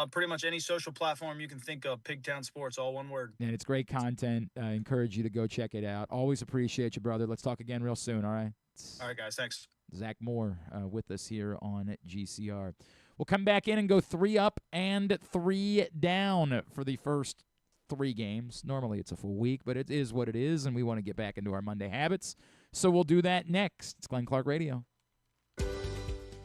Pretty much any social platform you can think of. Pigtown Sports, all one word. And it's great content. I encourage you to go check it out. Always appreciate you, brother. Let's talk again real soon. All right. All right, guys. Thanks. Zach Moore with us here on GCR. We'll come back in and go 3 up and 3 down for the first 3 games. Normally it's a full week, but it is what it is, and we want to get back into our Monday habits. So we'll do that next. It's Glenn Clark Radio.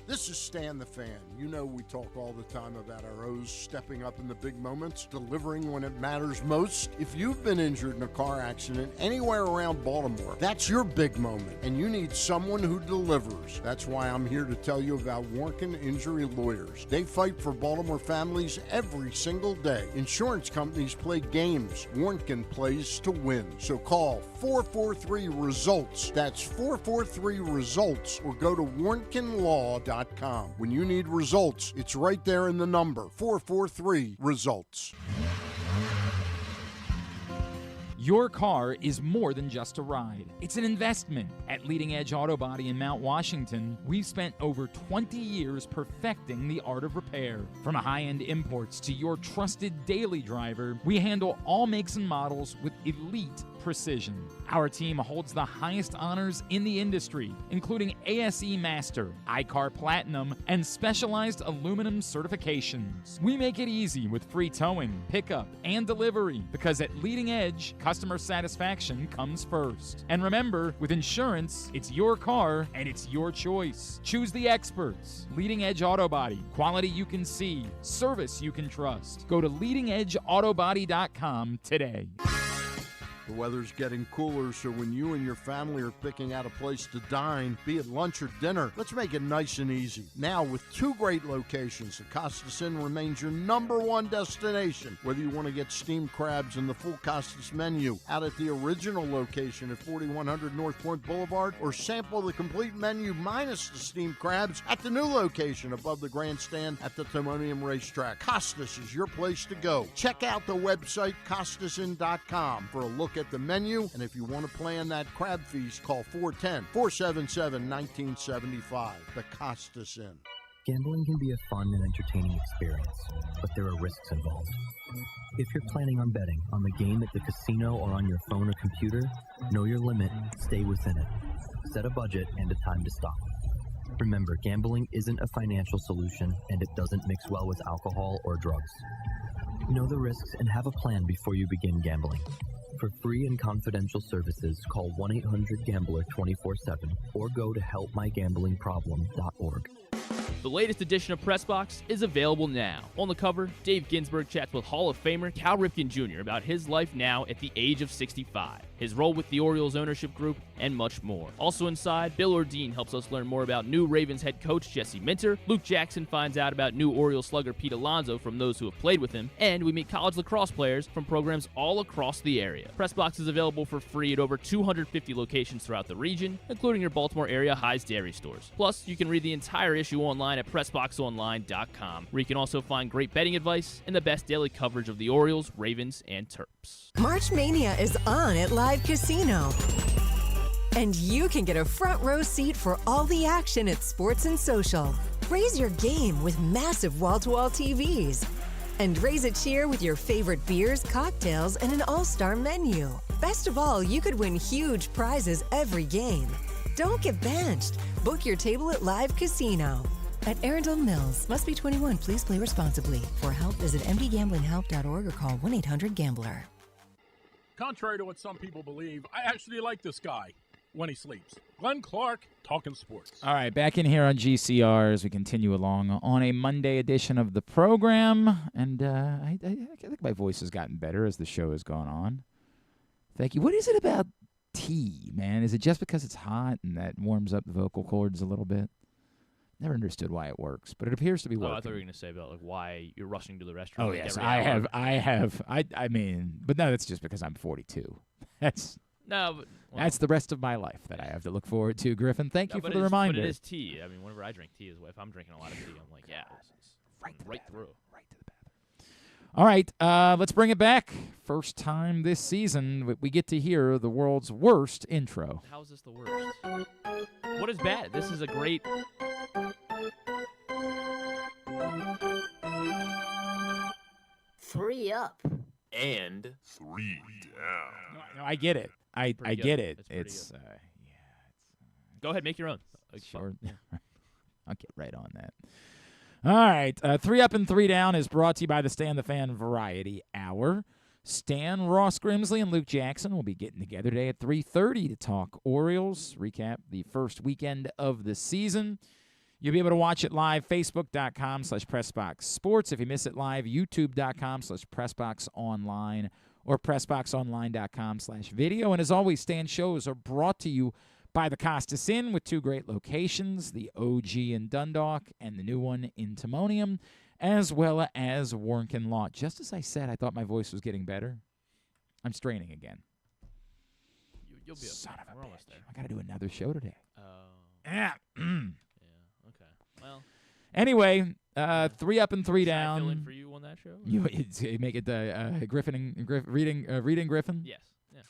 This is Stan the Fan. You know we talk all the time about our O's stepping up in the big moments, delivering when it matters most. If you've been injured in a car accident anywhere around Baltimore, that's your big moment, and you need someone who delivers. That's why I'm here to tell you about Warnken Injury Lawyers. They fight for Baltimore families every single day. Insurance companies play games. Warnken plays to win. So call 443-RESULTS. That's 443-RESULTS, or go to warnkenlaw.com. When you need results, it's right there in the number, 443-RESULTS. Your car is more than just a ride. It's an investment. At Leading Edge Auto Body in Mount Washington, we've spent over 20 years perfecting the art of repair. From high-end imports to your trusted daily driver, we handle all makes and models with elite precision. Our team holds the highest honors in the industry, including ASE Master, iCar Platinum, and specialized aluminum certifications. We make it easy with free towing, pickup, and delivery, because at Leading Edge, customer satisfaction comes first. And remember, with insurance, it's your car and it's your choice. Choose the experts. Leading Edge Auto Body. Quality you can see. Service you can trust. Go to leadingedgeautobody.com today. The weather's getting cooler, so when you and your family are picking out a place to dine, be it lunch or dinner, let's make it nice and easy. Now, with 2 great locations, the Costas Inn remains your #1 destination. Whether you want to get steamed crabs and the full Costas menu out at the original location at 4100 North Point Boulevard, or sample the complete menu minus the steamed crabs at the new location above the grandstand at the Timonium Racetrack, Costas is your place to go. Check out the website, CostasInn.com, for a look at the menu, and if you want to plan that crab feast, call 410-477-1975. The Costas Inn. Gambling can be a fun and entertaining experience, but there are risks involved. If you're planning on betting on the game at the casino or on your phone or computer, know your limit, stay within it. Set a budget and a time to stop. Remember, gambling isn't a financial solution, and it doesn't mix well with alcohol or drugs. Know the risks and have a plan before you begin gambling. For free and confidential services, call 1-800-GAMBLER 24/7 or go to helpmygamblingproblem.org. The latest edition of Pressbox is available now. On the cover, Dave Ginsburg chats with Hall of Famer Cal Ripken Jr. about his life now at the age of 65. his role with the Orioles ownership group, and much more. Also inside, Bill Ordine helps us learn more about new Ravens head coach Jesse Minter. Luke Jackson finds out about new Orioles slugger Pete Alonso from those who have played with him, and we meet college lacrosse players from programs all across the area. Pressbox is available for free at over 250 locations throughout the region, including your Baltimore area High's Dairy stores. Plus, you can read the entire issue online at PressBoxOnline.com, where you can also find great betting advice and the best daily coverage of the Orioles, Ravens, and Terps. March Mania is on at Live Casino. And you can get a front row seat for all the action at Sports and Social. Raise your game with massive wall-to-wall TVs. And raise a cheer with your favorite beers, cocktails, and an all-star menu. Best of all, you could win huge prizes every game. Don't get benched. Book your table at Live Casino. At Arundel Mills. Must be 21. Please play responsibly. For help, visit mdgamblinghelp.org or call 1-800-GAMBLER. Contrary to what some people believe, I actually like this guy when he sleeps. Glenn Clark, talking sports. All right, back in here on GCR as we continue along on a Monday edition of the program. And I think my voice has gotten better as the show has gone on. Thank you. What is it about tea, man? Is it just because it's hot and that warms up the vocal cords a little bit? Never understood why it works, but it appears to be working. Oh, I thought you were going to say about like why you're rushing to the restroom. Oh, yes, I have. I mean, but no, that's just because I'm 42. That's the rest of my life that I have to look forward to, Griffin. Thank you for the reminder. But it is tea. I mean, whenever I drink tea, if I'm drinking a lot of tea, I'm like, yeah, right through. Right to the bathroom. All right, let's bring it back. First time this season we get to hear the world's worst intro. How is this the worst? What is bad? This is a great... Three up. And 3 down. No, I get it. I get it. It's Go ahead, make your own. Sure. I'll get right on that. All right. 3 up and 3 down is brought to you by the Stan the Fan Variety Hour. Stan, Ross Grimsley, and Luke Jackson will be getting together today at 3:30 to talk Orioles, recap the first weekend of the season. You'll be able to watch it live, Facebook.com/PressBoxSports. If you miss it live, YouTube.com/PressBoxOnline or PressBoxOnline.com/video. And as always, Stan shows are brought to you by the Costas Inn with 2 great locations, the OG in Dundalk and the new one in Timonium, as well as Warnken Law. Just as I said, I thought my voice was getting better. I'm straining again. You'll be Son of a We're bitch. almost there. I got to do another show today. Yeah. Okay. Well. Anyway, 3 up and 3 down. Should I fill in for you on that show? You make it Griffin and reading Griffin. Yes. Yeah.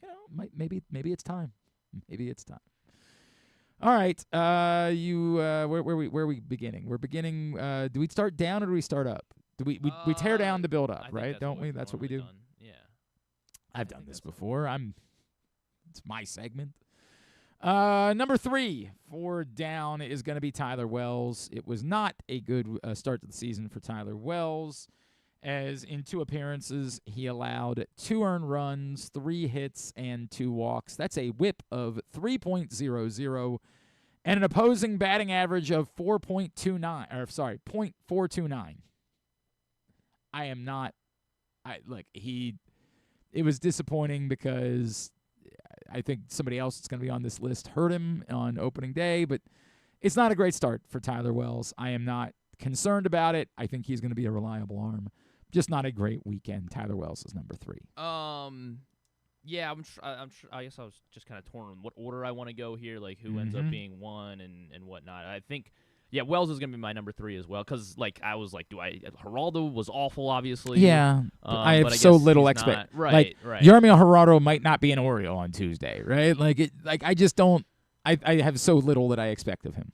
You know, maybe it's time. Maybe it's time. All right. Where are we beginning? We're beginning. Do we start down or do we start up? Do we tear down to build up, right? Don't we? That's what we do. Yeah. I've done this before. It's my segment. Number 3 for down is going to be Tyler Wells. It was not a good start to the season for Tyler Wells, as in 2 appearances he allowed 2 earned runs, 3 hits, and 2 walks. That's a whip of 3.00 and an opposing batting average of 0.429. It was disappointing because I think somebody else that's going to be on this list hurt him on opening day, but it's not a great start for Tyler Wells. I am not concerned about it. I think he's going to be a reliable arm. Just not a great weekend. Tyler Wells is number 3. Yeah, I guess I was just kind of torn on what order I want to go here, like who ends up being 1 and whatnot. I think, yeah, Wells is going to be my number 3 as well, because I was like, Geraldo was awful, obviously. Yeah, I have so little expectation. Right. Yurmil Geraldo might not be an Oriole on Tuesday, right? I just don't. I have so little that I expect of him.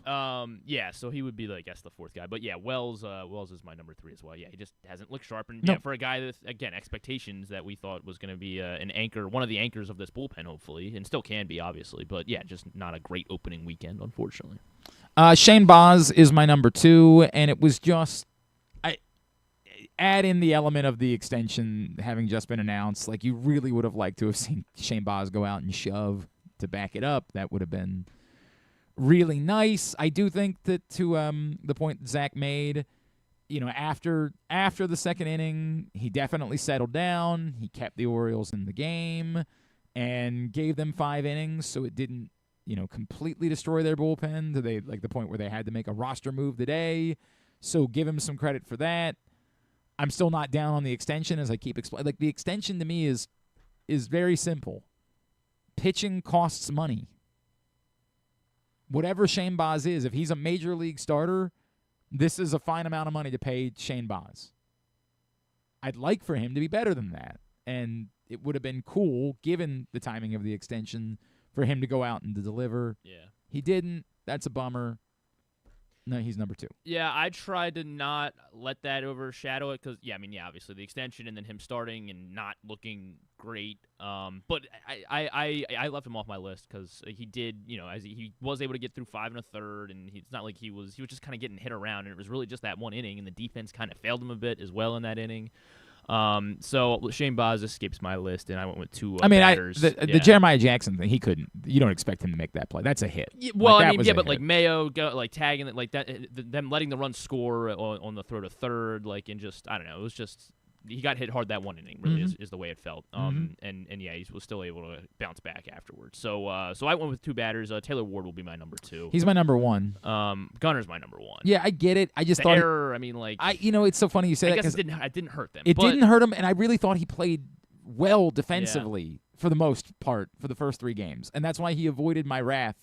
Yeah, so he would be, I guess, the 4th guy. But yeah, Wells is my number 3 as well. Yeah, he just hasn't looked sharp. And yeah, for a guy that, again, expectations that we thought was going to be an anchor, one of the anchors of this bullpen, hopefully, and still can be, obviously. But yeah, just not a great opening weekend, unfortunately. Shane Baz is my number 2, and it was just add in the element of the extension having just been announced. You really would have liked to have seen Shane Baz go out and shove to back it up. That would have been really nice. I do think that to the point that Zach made, after the second inning, he definitely settled down. He kept the Orioles in the game, and gave them 5 innings, so it didn't, completely destroy their bullpen to the point where they had to make a roster move today. So give him some credit for that. I'm still not down on the extension, as I keep explaining. Like, the extension to me is very simple. Pitching costs money. Whatever Shane Baz is, if he's a major league starter, this is a fine amount of money to pay Shane Baz. I'd like for him to be better than that. And it would have been cool, given the timing of the extension, for him to go out and to deliver. Yeah. He didn't. That's a bummer. No, he's number 2. Yeah, I tried to not let that overshadow it because, obviously the extension and then him starting and not looking great. But I left him off my list because he did, as he was able to get through 5 1/3, and it's not like he was just kind of getting hit around, and it was really just that one inning, and the defense kind of failed him a bit as well in that inning. So Shane Baz escapes my list, and I went with 2 batters. The Jeremiah Jackson thing, he couldn't. You don't expect him to make that play. That's a hit. Well, but like Mayo, tagging it like that, them letting the run score on the throw to third, and just I don't know. It was just he got hit hard that one inning. Really is the way it felt. And he was still able to bounce back afterwards. So I went with 2 batters. Taylor Ward will be my number 2. He's my number 1. Gunner's my number 1. Yeah, I get it. I just the thought error. it's so funny you say that. I guess it didn't hurt them. It didn't hurt him, and I really thought he played well defensively for the most part for the first 3 games, and that's why he avoided my wrath.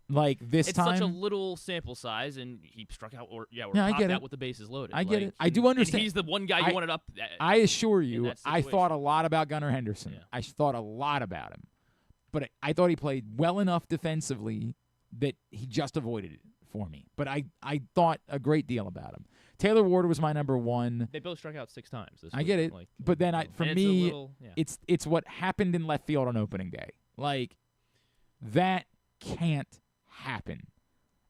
This it's time, such a little sample size, and he struck out I get out it. with the bases loaded. I get it. I do understand. And he's the one guy you wanted up. I assure you, I thought a lot about Gunnar Henderson. Yeah. I thought a lot about him, but I thought he played well enough defensively that he just avoided it for me. But I thought a great deal about him. Taylor Ward was my number 1. They both struck out 6 times. I get it, but then it's what happened in left field on opening day. That can't happen.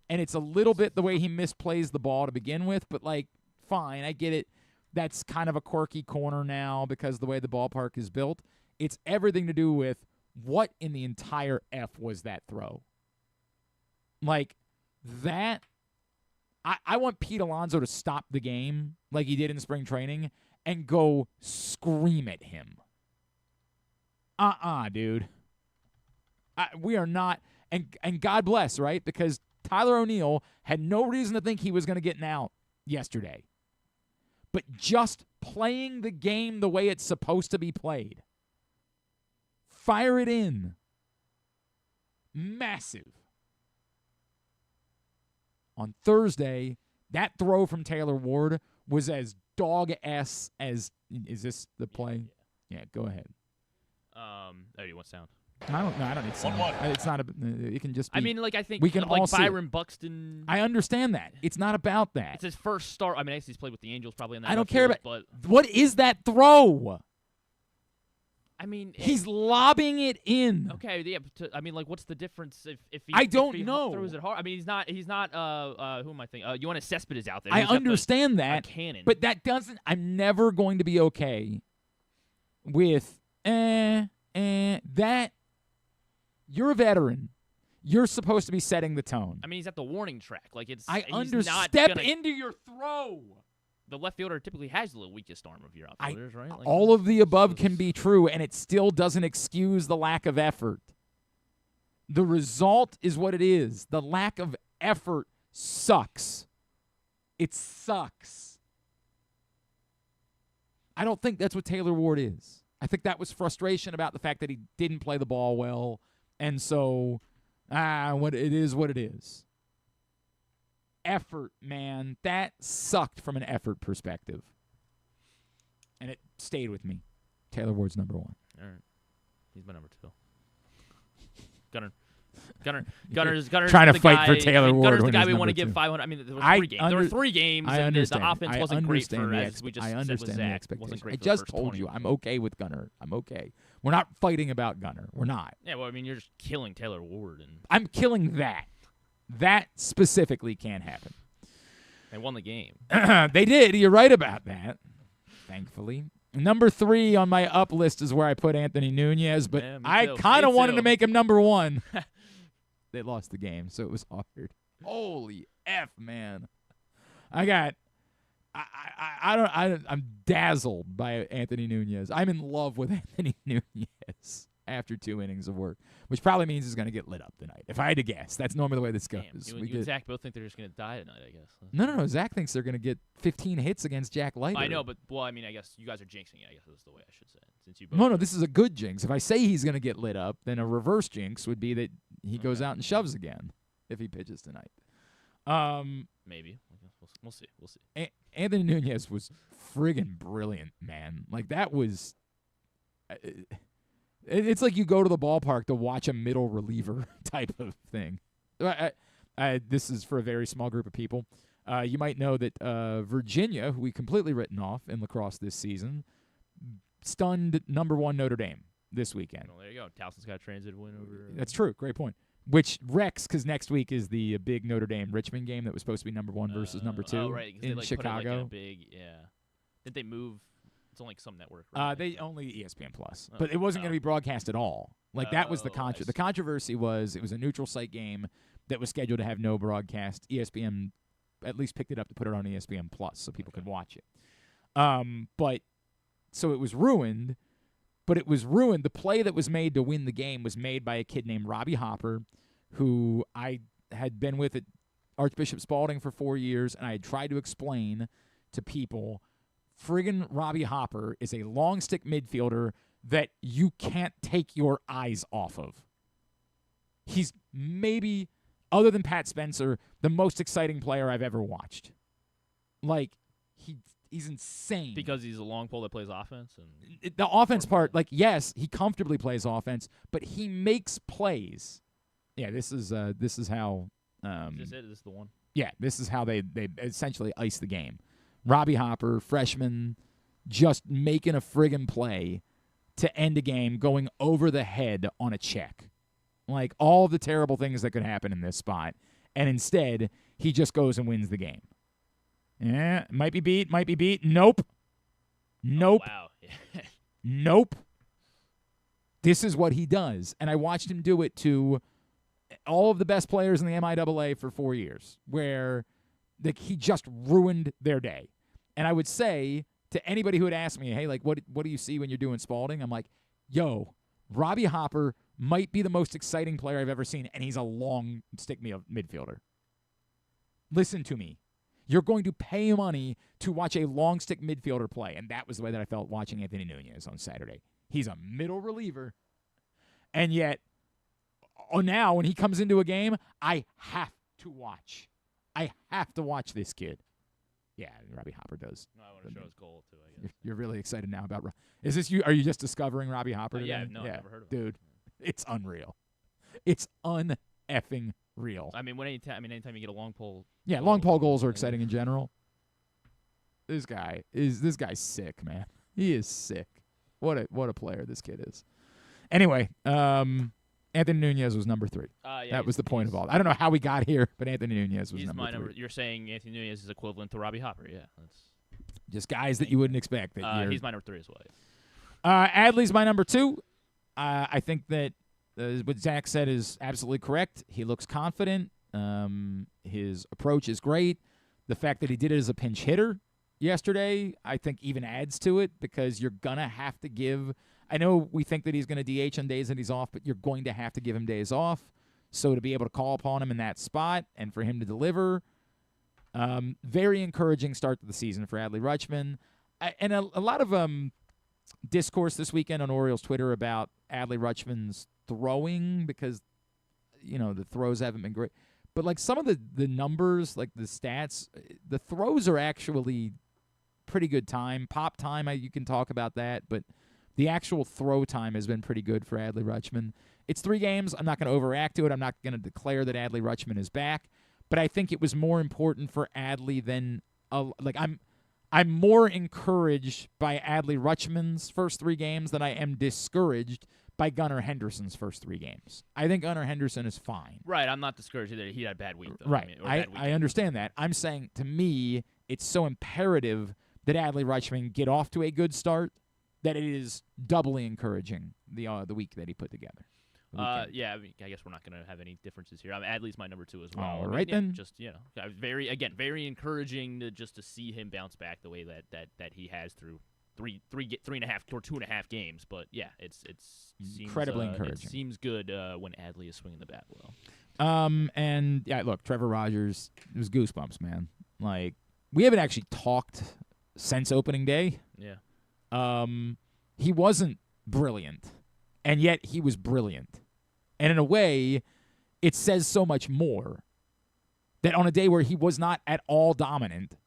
And it's a little bit the way he misplays the ball to begin with, but fine, I get it. That's kind of a quirky corner now because the way the ballpark is built. It's everything to do with what in the entire F was that throw. That I want Pete Alonso to stop the game like he did in spring training and go scream at him. Dude. We are not, and God bless, right? Because Tyler O'Neill had no reason to think he was going to get an out yesterday. But just playing the game the way it's supposed to be played. Fire it in. Massive. On Thursday, that throw from Taylor Ward was as dog-ass as... Is this the play? Yeah, go ahead. You want sound? I don't need sound. It's not it can just be... I think we can all see Byron Buxton... I understand that. It's not about that. It's his first start. I guess he's played with the Angels probably in that. I don't care about... But what is that throw? He's lobbing it in. Okay, yeah. What's the difference if he? I don't if he know. Throws it hard. He's not. Who am I thinking? Yoenis Cespedes out there. I understand that, cannon. But that doesn't. I'm never going to be okay with that. You're a veteran. You're supposed to be setting the tone. He's at the warning track. I understand. Step into your throw. The left fielder typically has the weakest arm of your outfielders, right? All of the above can be true, and it still doesn't excuse the lack of effort. The result is what it is. The lack of effort sucks. It sucks. I don't think that's what Taylor Ward is. I think that was frustration about the fact that he didn't play the ball well, and so what it is what it is. Effort, man. That sucked from an effort perspective. And it stayed with me. Taylor Ward's number 1. All right. He's my number 2. Gunner's trying to fight for Taylor Ward. Gunner's the guy we want to give 500. There were 3 games. There were 3 games, and the offense wasn't great for as we just said with Zach. Wasn't great. I just told you I'm okay with Gunner. I'm okay. We're not fighting about Gunner. We're not. Yeah, well, you're just killing Taylor Ward. I'm killing that. That specifically can't happen. They won the game. They did. You're right about that, thankfully. Number 3 on my up list is where I put Anthony Nunez, but I kind of wanted to make him number 1. They lost the game, so it was hard. Holy F, man. I'm dazzled by Anthony Nunez. I'm in love with Anthony Nunez. after 2 innings of work, which probably means he's going to get lit up tonight. If I had to guess, that's normally the way this goes. Damn, you and Zach both think they're just going to die tonight, I guess. No. Zach thinks they're going to get 15 hits against Jack Leiter. I know, but, I mean, I guess you guys are jinxing it, I guess that's the way I should say it. Since you both No, this is a good jinx. If I say he's going to get lit up, then a reverse jinx would be that he goes out and shoves again if he pitches tonight. Maybe. We'll see. Anthony Nunez was friggin' brilliant, man. Like, that was it's like you go to the ballpark to watch a middle reliever type of thing. This is for a very small group of people. You might know that Virginia, who we completely written off in lacrosse this season, stunned #1 Notre Dame this weekend. Well, there you go. Towson's got a transit win over. That's true. Great point. Which wrecks, because next week is the big Notre Dame-Richmond game that was supposed to be #1 versus #2 oh, right, in they, Chicago. Put it, Did they move? It's only some network. Right? They only ESPN Plus, but it wasn't going to be broadcast at all. Like that was the the controversy was it was a neutral site game that was scheduled to have no broadcast. ESPN at least picked it up to put it on ESPN Plus so people could watch it. But so it was ruined. But it was ruined. The play that was made to win the game was made by a kid named Robbie Hopper, who I had been with at Archbishop Spalding for 4 years, and I had tried to explain to people, friggin' Robbie Hopper is a long stick midfielder that you can't take your eyes off of. He's maybe, other than Pat Spencer, the most exciting player I've ever watched. Like, he's insane. Because he's a long pole that plays offense? And the offense part, like, yes, he comfortably plays offense, but he makes plays. Yeah, this is how... is this it? Is this the one? Yeah, this is how they essentially ice the game. Robbie Hopper, freshman, just making a friggin' play to end a game, going over the head on a check. Like, all the terrible things that could happen in this spot. And instead, he just goes and wins the game. Yeah, might be beat. Nope. Oh, wow. Nope. This is what he does. And I watched him do it to all of the best players in the MIAA for 4 years, where he just ruined their day. And I would say to anybody who would ask me, hey, like, what do you see when you're doing Spalding? I'm like, yo, Robbie Hopper might be the most exciting player I've ever seen, and he's a long stick midfielder. Listen to me. You're going to pay money to watch a long stick midfielder play, and that was the way that I felt watching Anthony Nunez on Saturday. He's a middle reliever, and yet now when he comes into a game, I have to watch. I have to watch this kid. Yeah, Robbie Hopper does. No, I want to show his goal too, I guess. You're really excited now about is this you? Are you just discovering Robbie Hopper today? Yeah, I've never heard of him. Dude, it's unreal. It's un-effing real. I mean, anytime you get a long pole. Yeah, long pole goals are exciting in general. This guy's sick, man. He is sick. What a player this kid is. Anyway, Anthony Nunez was #3. That was the point of all. I don't know how we got here, but Anthony Nunez was he's my #3. You're saying Anthony Nunez is equivalent to Robbie Hopper, yeah. That's just guys that you wouldn't expect. He's my #3 as well. Adley's my #2. I think that what Zach said is absolutely correct. He looks confident. His approach is great. The fact that he did it as a pinch hitter yesterday, I think even adds to it, because you're going to have to give – I know we think that he's going to DH on days that he's off, but you're going to have to give him days off. So to be able to call upon him in that spot and for him to deliver, very encouraging start to the season for Adley Rutschman. And a lot of discourse this weekend on Orioles Twitter about Adley Rutschman's throwing, because, the throws haven't been great. But, like, some of the numbers, like the stats, the throws are actually pretty good time. Pop time, you can talk about that, but the actual throw time has been pretty good for Adley Rutschman. It's 3 games. I'm not going to overreact to it. I'm not going to declare that Adley Rutschman is back. But I think it was more important for Adley than I'm more encouraged by Adley Rutschman's first 3 games than I am discouraged by Gunnar Henderson's first 3 games. I think Gunnar Henderson is fine. Right, I'm not discouraged either. He had a bad week, though. Right, I understand that. I'm saying, to me, it's so imperative that Adley Rutschman get off to a good start that it is doubly encouraging the week that he put together. Yeah, I guess we're not going to have any differences here. Adley's my #2 as well. All right, then. Just, very encouraging to see him bounce back the way that he has through 3.5 or 2.5 games. But yeah, it's incredibly encouraging. It seems good when Adley is swinging the bat well. And yeah, look, Trevor Rogers, it was goosebumps, man. Like, we haven't actually talked since opening day. Yeah. He wasn't brilliant, and yet he was brilliant. And in a way, it says so much more that on a day where he was not at all dominant,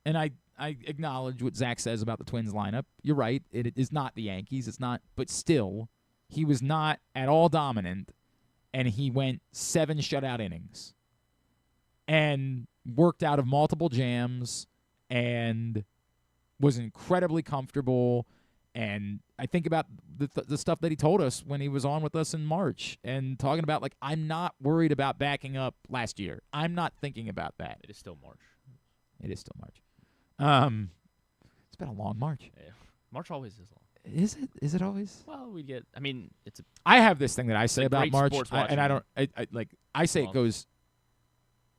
and I acknowledge what Zach says about the Twins lineup. You're right. It is not the Yankees. It's not, but still, he was not at all dominant, and he went 7 shutout innings and worked out of multiple jams and was incredibly comfortable. And I think about the stuff that he told us when he was on with us in March and talking about, like, I'm not worried about backing up last year. I'm not thinking about that. It is still March. It is still March. It's been a long March. Yeah. March always is long. Is it? Is it always? Well, it's a. I have this thing that I say about great March, sports and I don't. I say month. It goes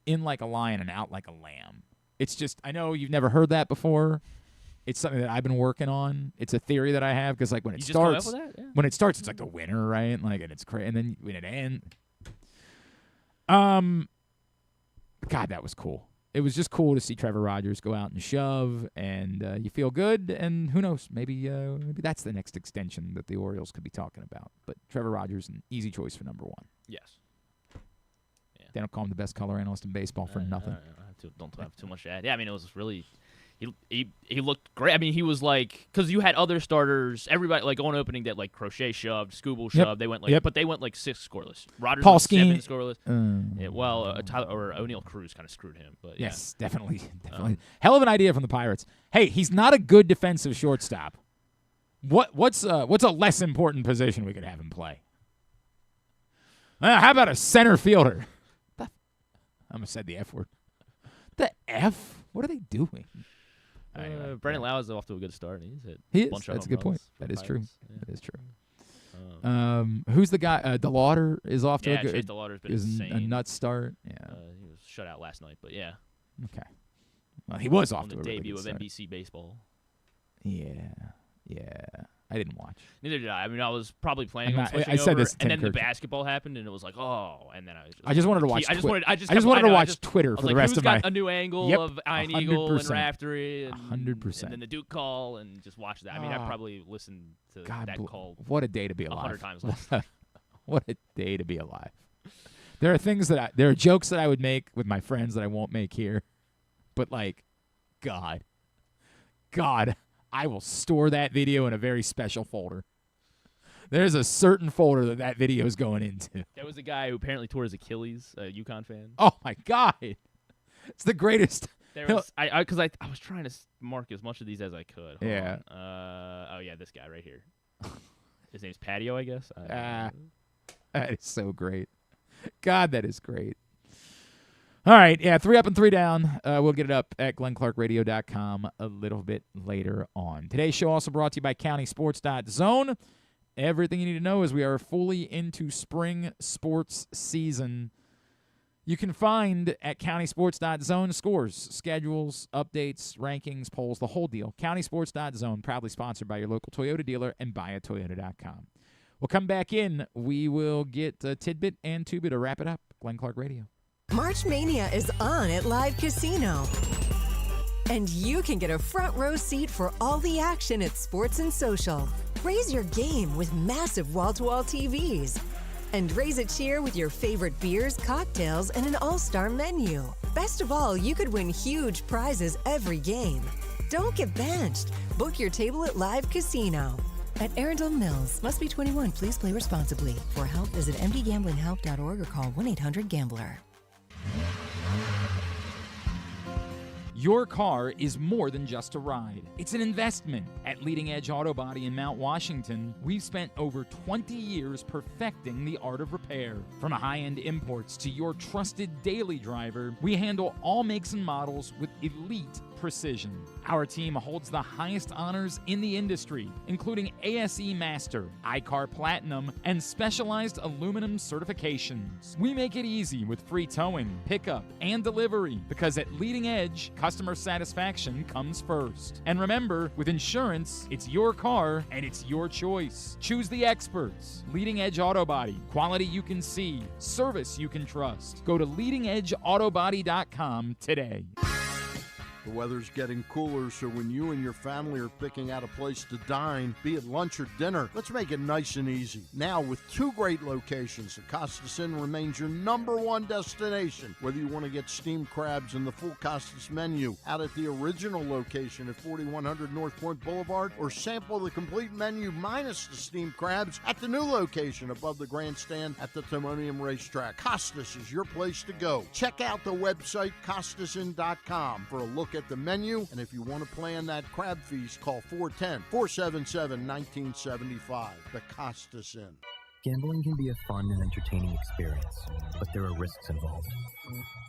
in like a lion and out like a lamb. It's just, I know you've never heard that before. It's something that I've been working on. It's a theory that I have because, like, when it starts, when it starts, it's like the winter, right? Like, and it's crazy, and then when it ends, God, that was cool. It was just cool to see Trevor Rogers go out and shove, and you feel good. And who knows? Maybe that's the next extension that the Orioles could be talking about. But Trevor Rogers, an easy choice for number 1. Yes. Yeah. They don't call him the best color analyst in baseball for nothing. Don't have too much to add. Yeah, I mean, it was really. He looked great. I mean, he was like, because you had other starters, everybody like on opening that like Crochet shoved, Skubal shoved. They went like, but they went like 6 scoreless. Rodgers Paul went 7 Skeen, scoreless. Tyler or O'Neill Cruz kind of screwed him. But yes, definitely. Hell of an idea from the Pirates. Hey, he's not a good defensive shortstop. What's a less important position we could have him play? How about a center fielder? I almost said the F word. The F? What are they doing? Anyway, Brandon Lau is off to a good start. He's hit he a bunch of That's a home good point. runs That is true. Yeah. That is true. Who's the guy? DeLauder is off to a good. Chase DeLauder's been insane. A nut start. Yeah. He was shut out last night, but yeah. Okay. Well, he was off on to the a really debut good of start. NBC Baseball. Yeah. I didn't watch. Neither did I. I mean, I was probably planning on switching I said over, this to and Tim then the Kurkjian. basketball happened, and it was like, oh, and then I just wanted to watch. I just wanted to watch Twitter for the rest of my. Who's got a new angle of Iron Eagle and 100%. Raftery, and 100%. and then the Duke call, and just watch that. I mean, I probably listened to that call. What a day to be alive! 100 times last night. What a day to be alive! There are things there are jokes that I would make with my friends that I won't make here, but like, God, I will store that video in a very special folder. There's a certain folder that video is going into. There was a guy who apparently tore his Achilles, a UConn fan. Oh, my God. It's the greatest. Because I was trying to mark as much of these as I could. Yeah. This guy right here. His name's Patio, I guess. That is so great. God, that is great. All right, 3 up and 3 down. We'll get it up at glennclarkradio.com a little bit later on. Today's show also brought to you by countysports.zone. Everything you need to know is we are fully into spring sports season. You can find at countysports.zone scores, schedules, updates, rankings, polls, the whole deal. Countysports.zone, proudly sponsored by your local Toyota dealer and buyatoyota.com. We'll come back in. We will get Tidbit and Tuba to wrap it up. Glenn Clark Radio. March Mania is on at Live Casino. And you can get a front row seat for all the action at Sports and Social. Raise your game with massive wall-to-wall TVs. And raise a cheer with your favorite beers, cocktails, and an all-star menu. Best of all, you could win huge prizes every game. Don't get benched. Book your table at Live Casino. At Arundel Mills. Must be 21. Please play responsibly. For help, visit mdgamblinghelp.org or call 1-800-GAMBLER. Your car is more than just a ride. It's an investment. At Leading Edge Auto Body in Mount Washington, we've spent over 20 years perfecting the art of repair. From high-end imports to your trusted daily driver, we handle all makes and models with elite precision. Our team holds the highest honors in the industry, including ASE Master, ICAR Platinum, and specialized aluminum certifications. We make it easy with free towing, pickup, and delivery because at Leading Edge, customer satisfaction comes first. And remember, with insurance, it's your car and it's your choice. Choose the experts. Leading Edge Auto Body. Quality you can see. Service you can trust. Go to leadingedgeautobody.com today. The weather's getting cooler, so when you and your family are picking out a place to dine, be it lunch or dinner, let's make it nice and easy. Now, with 2 great locations, the Costas Inn remains your #1 destination. Whether you want to get steamed crabs and the full Costas menu out at the original location at 4100 North Point Boulevard, or sample the complete menu minus the steamed crabs at the new location above the grandstand at the Timonium Racetrack, Costas is your place to go. Check out the website, CostasInn.com, for a look at the menu, and if you want to plan that crab feast, call 410-477-1975. The Costas Inn. Gambling can be a fun and entertaining experience, but there are risks involved.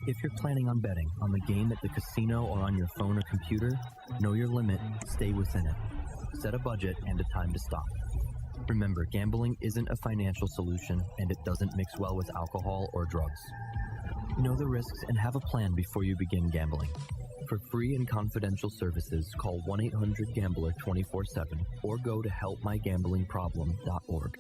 If you're planning on betting on the game at the casino or on your phone or computer, know your limit, stay within it. Set a budget and a time to stop. Remember, gambling isn't a financial solution, and it doesn't mix well with alcohol or drugs. Know the risks and have a plan before you begin gambling. For free and confidential services, call 1-800-GAMBLER 24/7 or go to helpmygamblingproblem.org.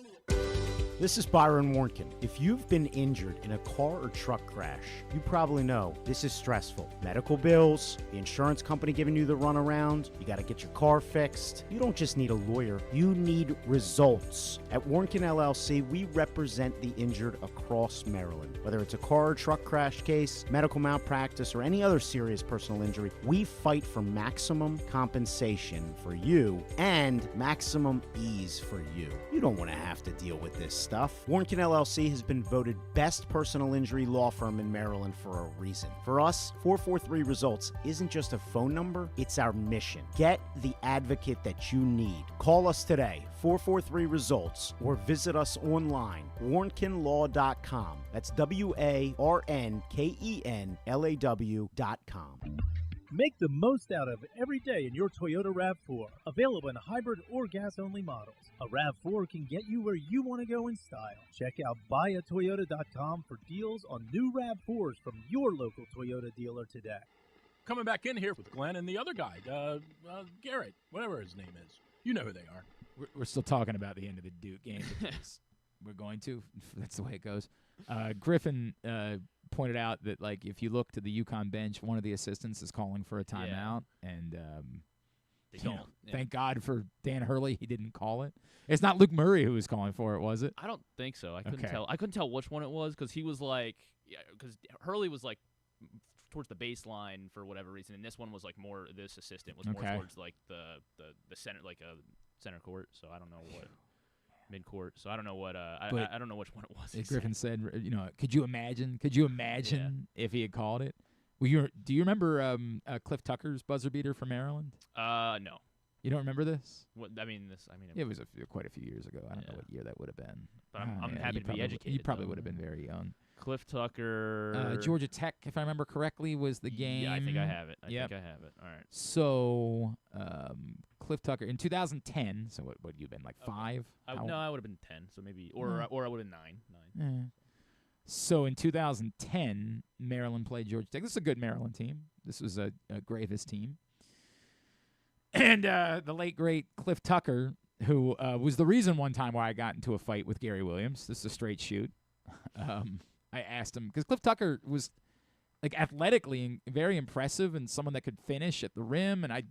This is Byron Warnken. If you've been injured in a car or truck crash, you probably know this is stressful. Medical bills, the insurance company giving you the runaround, you got to get your car fixed. You don't just need a lawyer, you need results. At Warnken LLC, we represent the injured across Maryland. Whether it's a car or truck crash case, medical malpractice, or any other serious personal injury, we fight for maximum compensation for you and maximum ease for you. You don't want to have to deal with this stuff. Warnken LLC has been voted best personal injury law firm in Maryland for a reason. For us, 443 Results isn't just a phone number, it's our mission. Get the advocate that you need. Call us today, 443 Results, or visit us online, warnkenlaw.com. That's WARNKENLAW.com. Make the most out of every day in your Toyota RAV4. Available in hybrid or gas-only models. A RAV4 can get you where you want to go in style. Check out buyatoyota.com for deals on new RAV4s from your local Toyota dealer today. Coming back in here with Glenn and the other guy, Garrett, whatever his name is. You know who they are. We're still talking about the end of the Duke game because we're going to. That's the way it goes. Griffin pointed out that, like, if you look to the UConn bench, one of the assistants is calling for a timeout, and they don't. Thank God for Dan Hurley, he didn't call it. It's not Luke Murray who was calling for it, was it? I don't think so. I couldn't tell. I couldn't tell which one it was because he was like, because Hurley was like towards the baseline for whatever reason, and this one was like more. This assistant was more towards like the center, like a center court. So I don't know what. Mid-court, so I don't know what. I don't know which one it was. Griffin said, could you imagine? If he had called it? Well, do you remember Cliff Tucker's buzzer beater for Maryland? No. You don't remember this? It was quite a few years ago. I don't know what year that would have been. But I'm happy to be educated. You probably would have been very young. Cliff Tucker. Georgia Tech, if I remember correctly, was the game. Yeah, I think I have it. I think I have it. All right. So, Cliff Tucker in 2010. So what would you have been, like 5? No, I would have been 10. So maybe, or I would have been 9. So in 2010, Maryland played Georgia Tech. This is a good Maryland team. This was a Gravis team. And the late, great Cliff Tucker, who was the reason one time why I got into a fight with Gary Williams. This is a straight shoot. I asked him, because Cliff Tucker was like athletically very impressive and someone that could finish at the rim, and I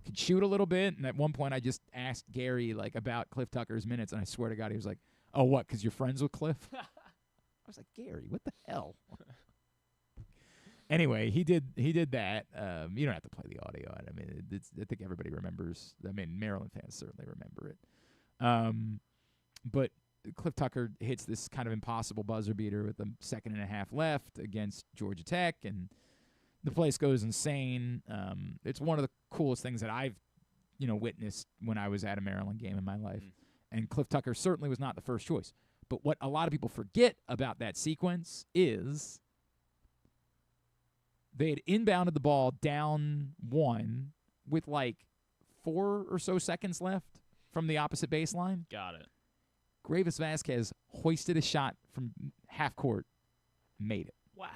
could shoot a little bit. And at one point I just asked Gary like about Cliff Tucker's minutes, and I swear to God he was like, "Oh, what, because you're friends with Cliff?" I was like, "Gary, what the hell?" Anyway, he did that. You don't have to play the audio. I mean, I think everybody remembers. I mean, Maryland fans certainly remember it. But Cliff Tucker hits this kind of impossible buzzer beater with a second and a half left against Georgia Tech, and the place goes insane. It's one of the coolest things that I've, witnessed when I was at a Maryland game in my life. And Cliff Tucker certainly was not the first choice. But what a lot of people forget about that sequence is They had inbounded the ball down 1 with like 4 or so seconds left from the opposite baseline. Got it. Gravis Vasquez hoisted a shot from half court, made it. Wow.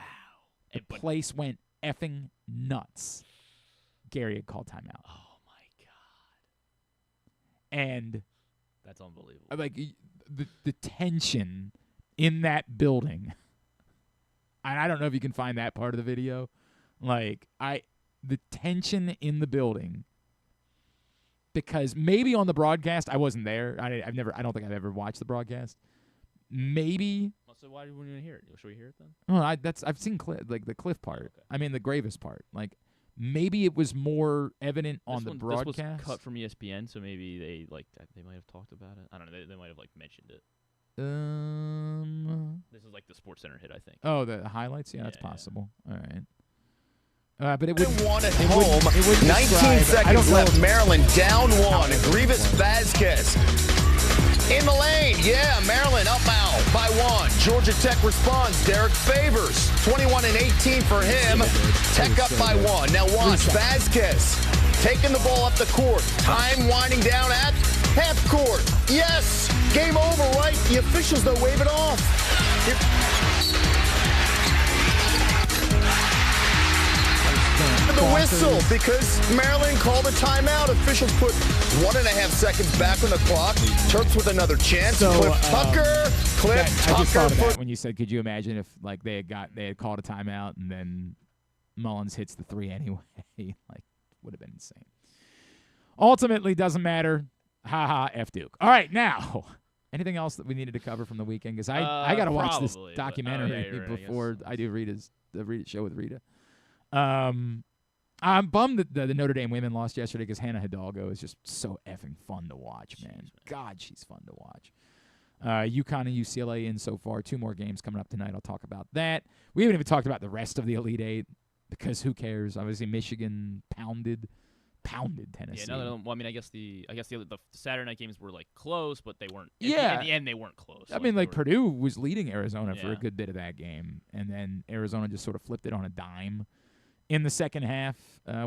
The place went effing nuts. Gary had called timeout. Oh, my God. And that's unbelievable. Like the tension in that building. And I don't know if you can find that part of the video. Like the tension in the building, because maybe on the broadcast I wasn't there. I don't think I've ever watched the broadcast. Maybe. So why wouldn't you hear it? Should we hear it then? Oh, I've seen the Cliff part. Okay. I mean the Gravis part. Like maybe it was more evident on the broadcast. This was cut from ESPN, so maybe they might have talked about it. I don't know. They might have mentioned it. This is like the Sports Center hit, I think. Oh, the highlights? Yeah, that's possible. All right. But it would one at home. 19 seconds left. Maryland down 1. Griffin Vasquez in the lane. Yeah, Maryland up out by 1. Georgia Tech responds. Derek Favors, 21-18 for him. Tech up by 1. Now watch Vasquez taking the ball up the court. Time winding down at half court. Yes, game over, right? The officials, though, wave it off. The whistle, because Maryland called a timeout. Officials put 1.5 seconds back on the clock. Terps with another chance. Cliff Tucker. I just thought of that when you said, could you imagine if like they had called a timeout and then Mullins hits the 3 anyway? Like, would have been insane. Ultimately, doesn't matter. Ha ha, F Duke. All right, now, anything else that we needed to cover from the weekend? Because I got to watch this documentary before I do the show with Rita. I'm bummed that the Notre Dame women lost yesterday because Hannah Hidalgo is just so effing fun to watch, man. God, she's fun to watch. UConn and UCLA in so far. 2 more games coming up tonight. I'll talk about that. We haven't even talked about the rest of the Elite Eight because who cares? Obviously, Michigan pounded Tennessee. Yeah, well, I mean, I guess the Saturday night games were like close, but they weren't. Yeah, at the end they weren't close. I mean, like Purdue was leading Arizona for a good bit of that game, and then Arizona just sort of flipped it on a dime. In the second half,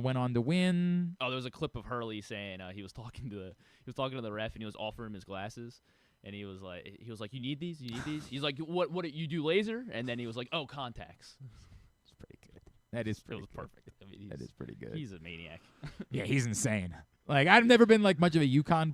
went on to win. Oh, there was a clip of Hurley saying he was talking to the ref and he was offering him his glasses, and he was like, you need these? He's like, what you do laser? And then he was like, oh, contacts. It's pretty good. That is pretty good. Perfect. I mean, that is pretty good. He's a maniac. Yeah, he's insane. Like I've never been like much of a UConn person.